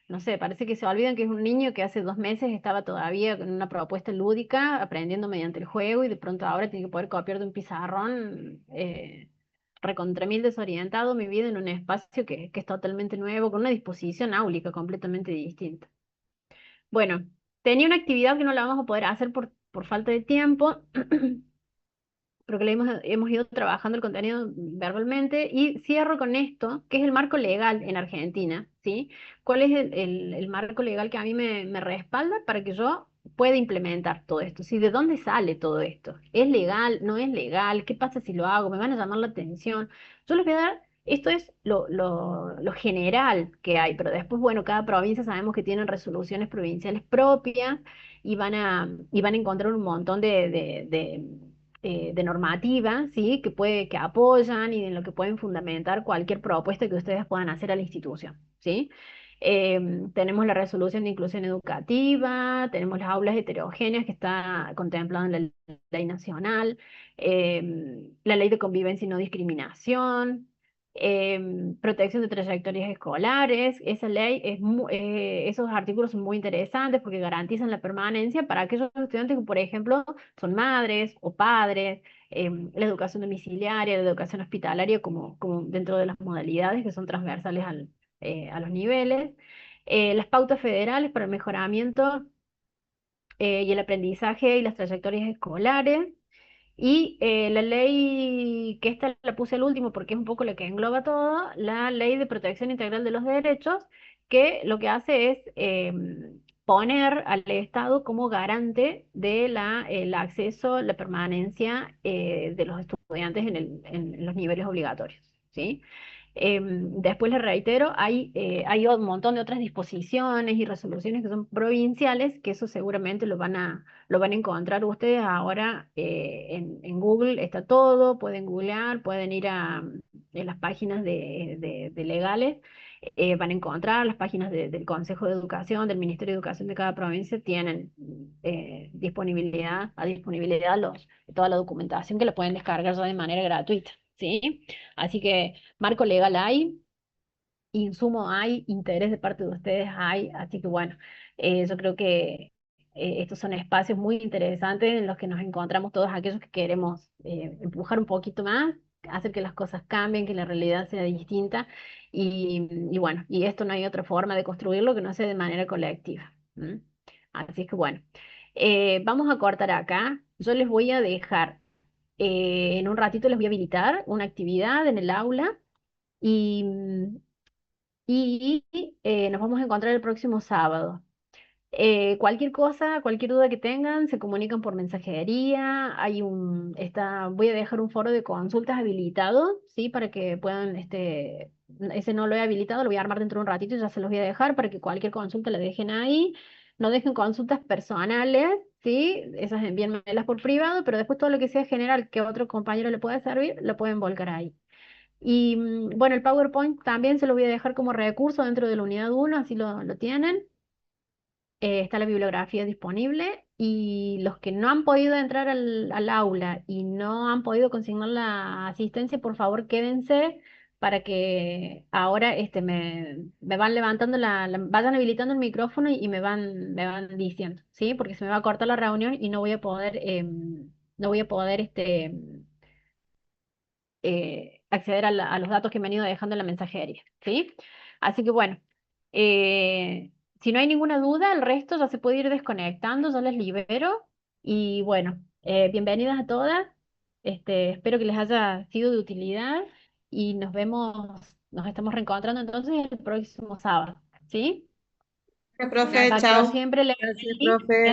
[SPEAKER 1] no sé, parece que se olvidan que es un niño que hace 2 meses estaba todavía con una propuesta lúdica, aprendiendo mediante el juego, y de pronto ahora tiene que poder copiar de un pizarrón, recontra mil desorientado, mi vida en un espacio que es totalmente nuevo, con una disposición áulica completamente distinta. Bueno, tenía una actividad que no la vamos a poder hacer por falta de tiempo, pero que hemos ido trabajando el contenido verbalmente, y cierro con esto, que es el marco legal en Argentina, ¿sí? ¿Cuál es el marco legal que a mí me respalda para que yo pueda implementar todo esto? ¿Sí? ¿De dónde sale todo esto? ¿Es legal? ¿No es legal? ¿Qué pasa si lo hago? ¿Me van a llamar la atención? Yo les voy a dar, esto es lo general que hay, pero después, bueno, cada provincia sabemos que tienen resoluciones provinciales propias y van a encontrar un montón de normativa, ¿sí? Que apoyan y en lo que pueden fundamentar cualquier propuesta que ustedes puedan hacer a la institución, ¿sí? Tenemos la resolución de inclusión educativa, tenemos las aulas heterogéneas que está contemplado en la ley nacional, la ley de convivencia y no discriminación, protección de trayectorias escolares. Esa ley esos artículos son muy interesantes porque garantizan la permanencia para aquellos estudiantes que, por ejemplo, son madres o padres, la educación domiciliaria, la educación hospitalaria, como dentro de las modalidades que son transversales a los niveles, las pautas federales para el mejoramiento y el aprendizaje y las trayectorias escolares, y la ley, que esta la puse al último porque es un poco la que engloba todo, la Ley de Protección Integral de los Derechos, que lo que hace es poner al Estado como garante de el acceso, la permanencia de los estudiantes en los niveles obligatorios, ¿sí? Después les reitero, hay un montón de otras disposiciones y resoluciones que son provinciales, que eso seguramente lo van a encontrar ustedes ahora en Google, está todo, pueden googlear, pueden ir en las páginas de legales, van a encontrar las páginas del Consejo de Educación, del Ministerio de Educación de cada provincia, tienen a disponibilidad toda la documentación que la pueden descargar ya de manera gratuita, ¿sí? Así que marco legal hay, insumo hay, interés de parte de ustedes hay, así que bueno, yo creo que estos son espacios muy interesantes en los que nos encontramos todos aquellos que queremos empujar un poquito más, hacer que las cosas cambien, que la realidad sea distinta. Y bueno, y esto no hay otra forma de construirlo que no sea de manera colectiva. ¿M? Así es que bueno, vamos a cortar acá. Yo les voy a dejar, en un ratito les voy a habilitar una actividad en el aula y, nos vamos a encontrar el próximo sábado. Cualquier cosa, cualquier duda que tengan, se comunican por mensajería. Voy a dejar un foro de consultas habilitado, ¿sí? Para que puedan, ese no lo he habilitado, lo voy a armar dentro de un ratito y ya se los voy a dejar para que cualquier consulta la dejen ahí. No dejen consultas personales, ¿sí? Esas envíenmelas por privado, pero después todo lo que sea general que a otro compañero le pueda servir, lo pueden volcar ahí. Y bueno, el PowerPoint también se lo voy a dejar como recurso dentro de la unidad 1, así lo tienen. Está la bibliografía disponible y los que no han podido entrar al aula y no han podido consignar la asistencia, por favor quédense para que ahora me van levantando vayan habilitando el micrófono y me van diciendo, ¿sí? Porque se me va a cortar la reunión y no voy a poder acceder a los datos que me han ido dejando en la mensajería, ¿sí? Así que bueno, si no hay ninguna duda, el resto ya se puede ir desconectando, yo les libero y bueno, bienvenidas a todas, espero que les haya sido de utilidad y nos estamos reencontrando entonces el próximo sábado, ¿sí?
[SPEAKER 4] Profe,
[SPEAKER 1] Acá quedo
[SPEAKER 4] chao.
[SPEAKER 1] siempre,
[SPEAKER 2] Gracias,
[SPEAKER 1] Leli,
[SPEAKER 2] profe.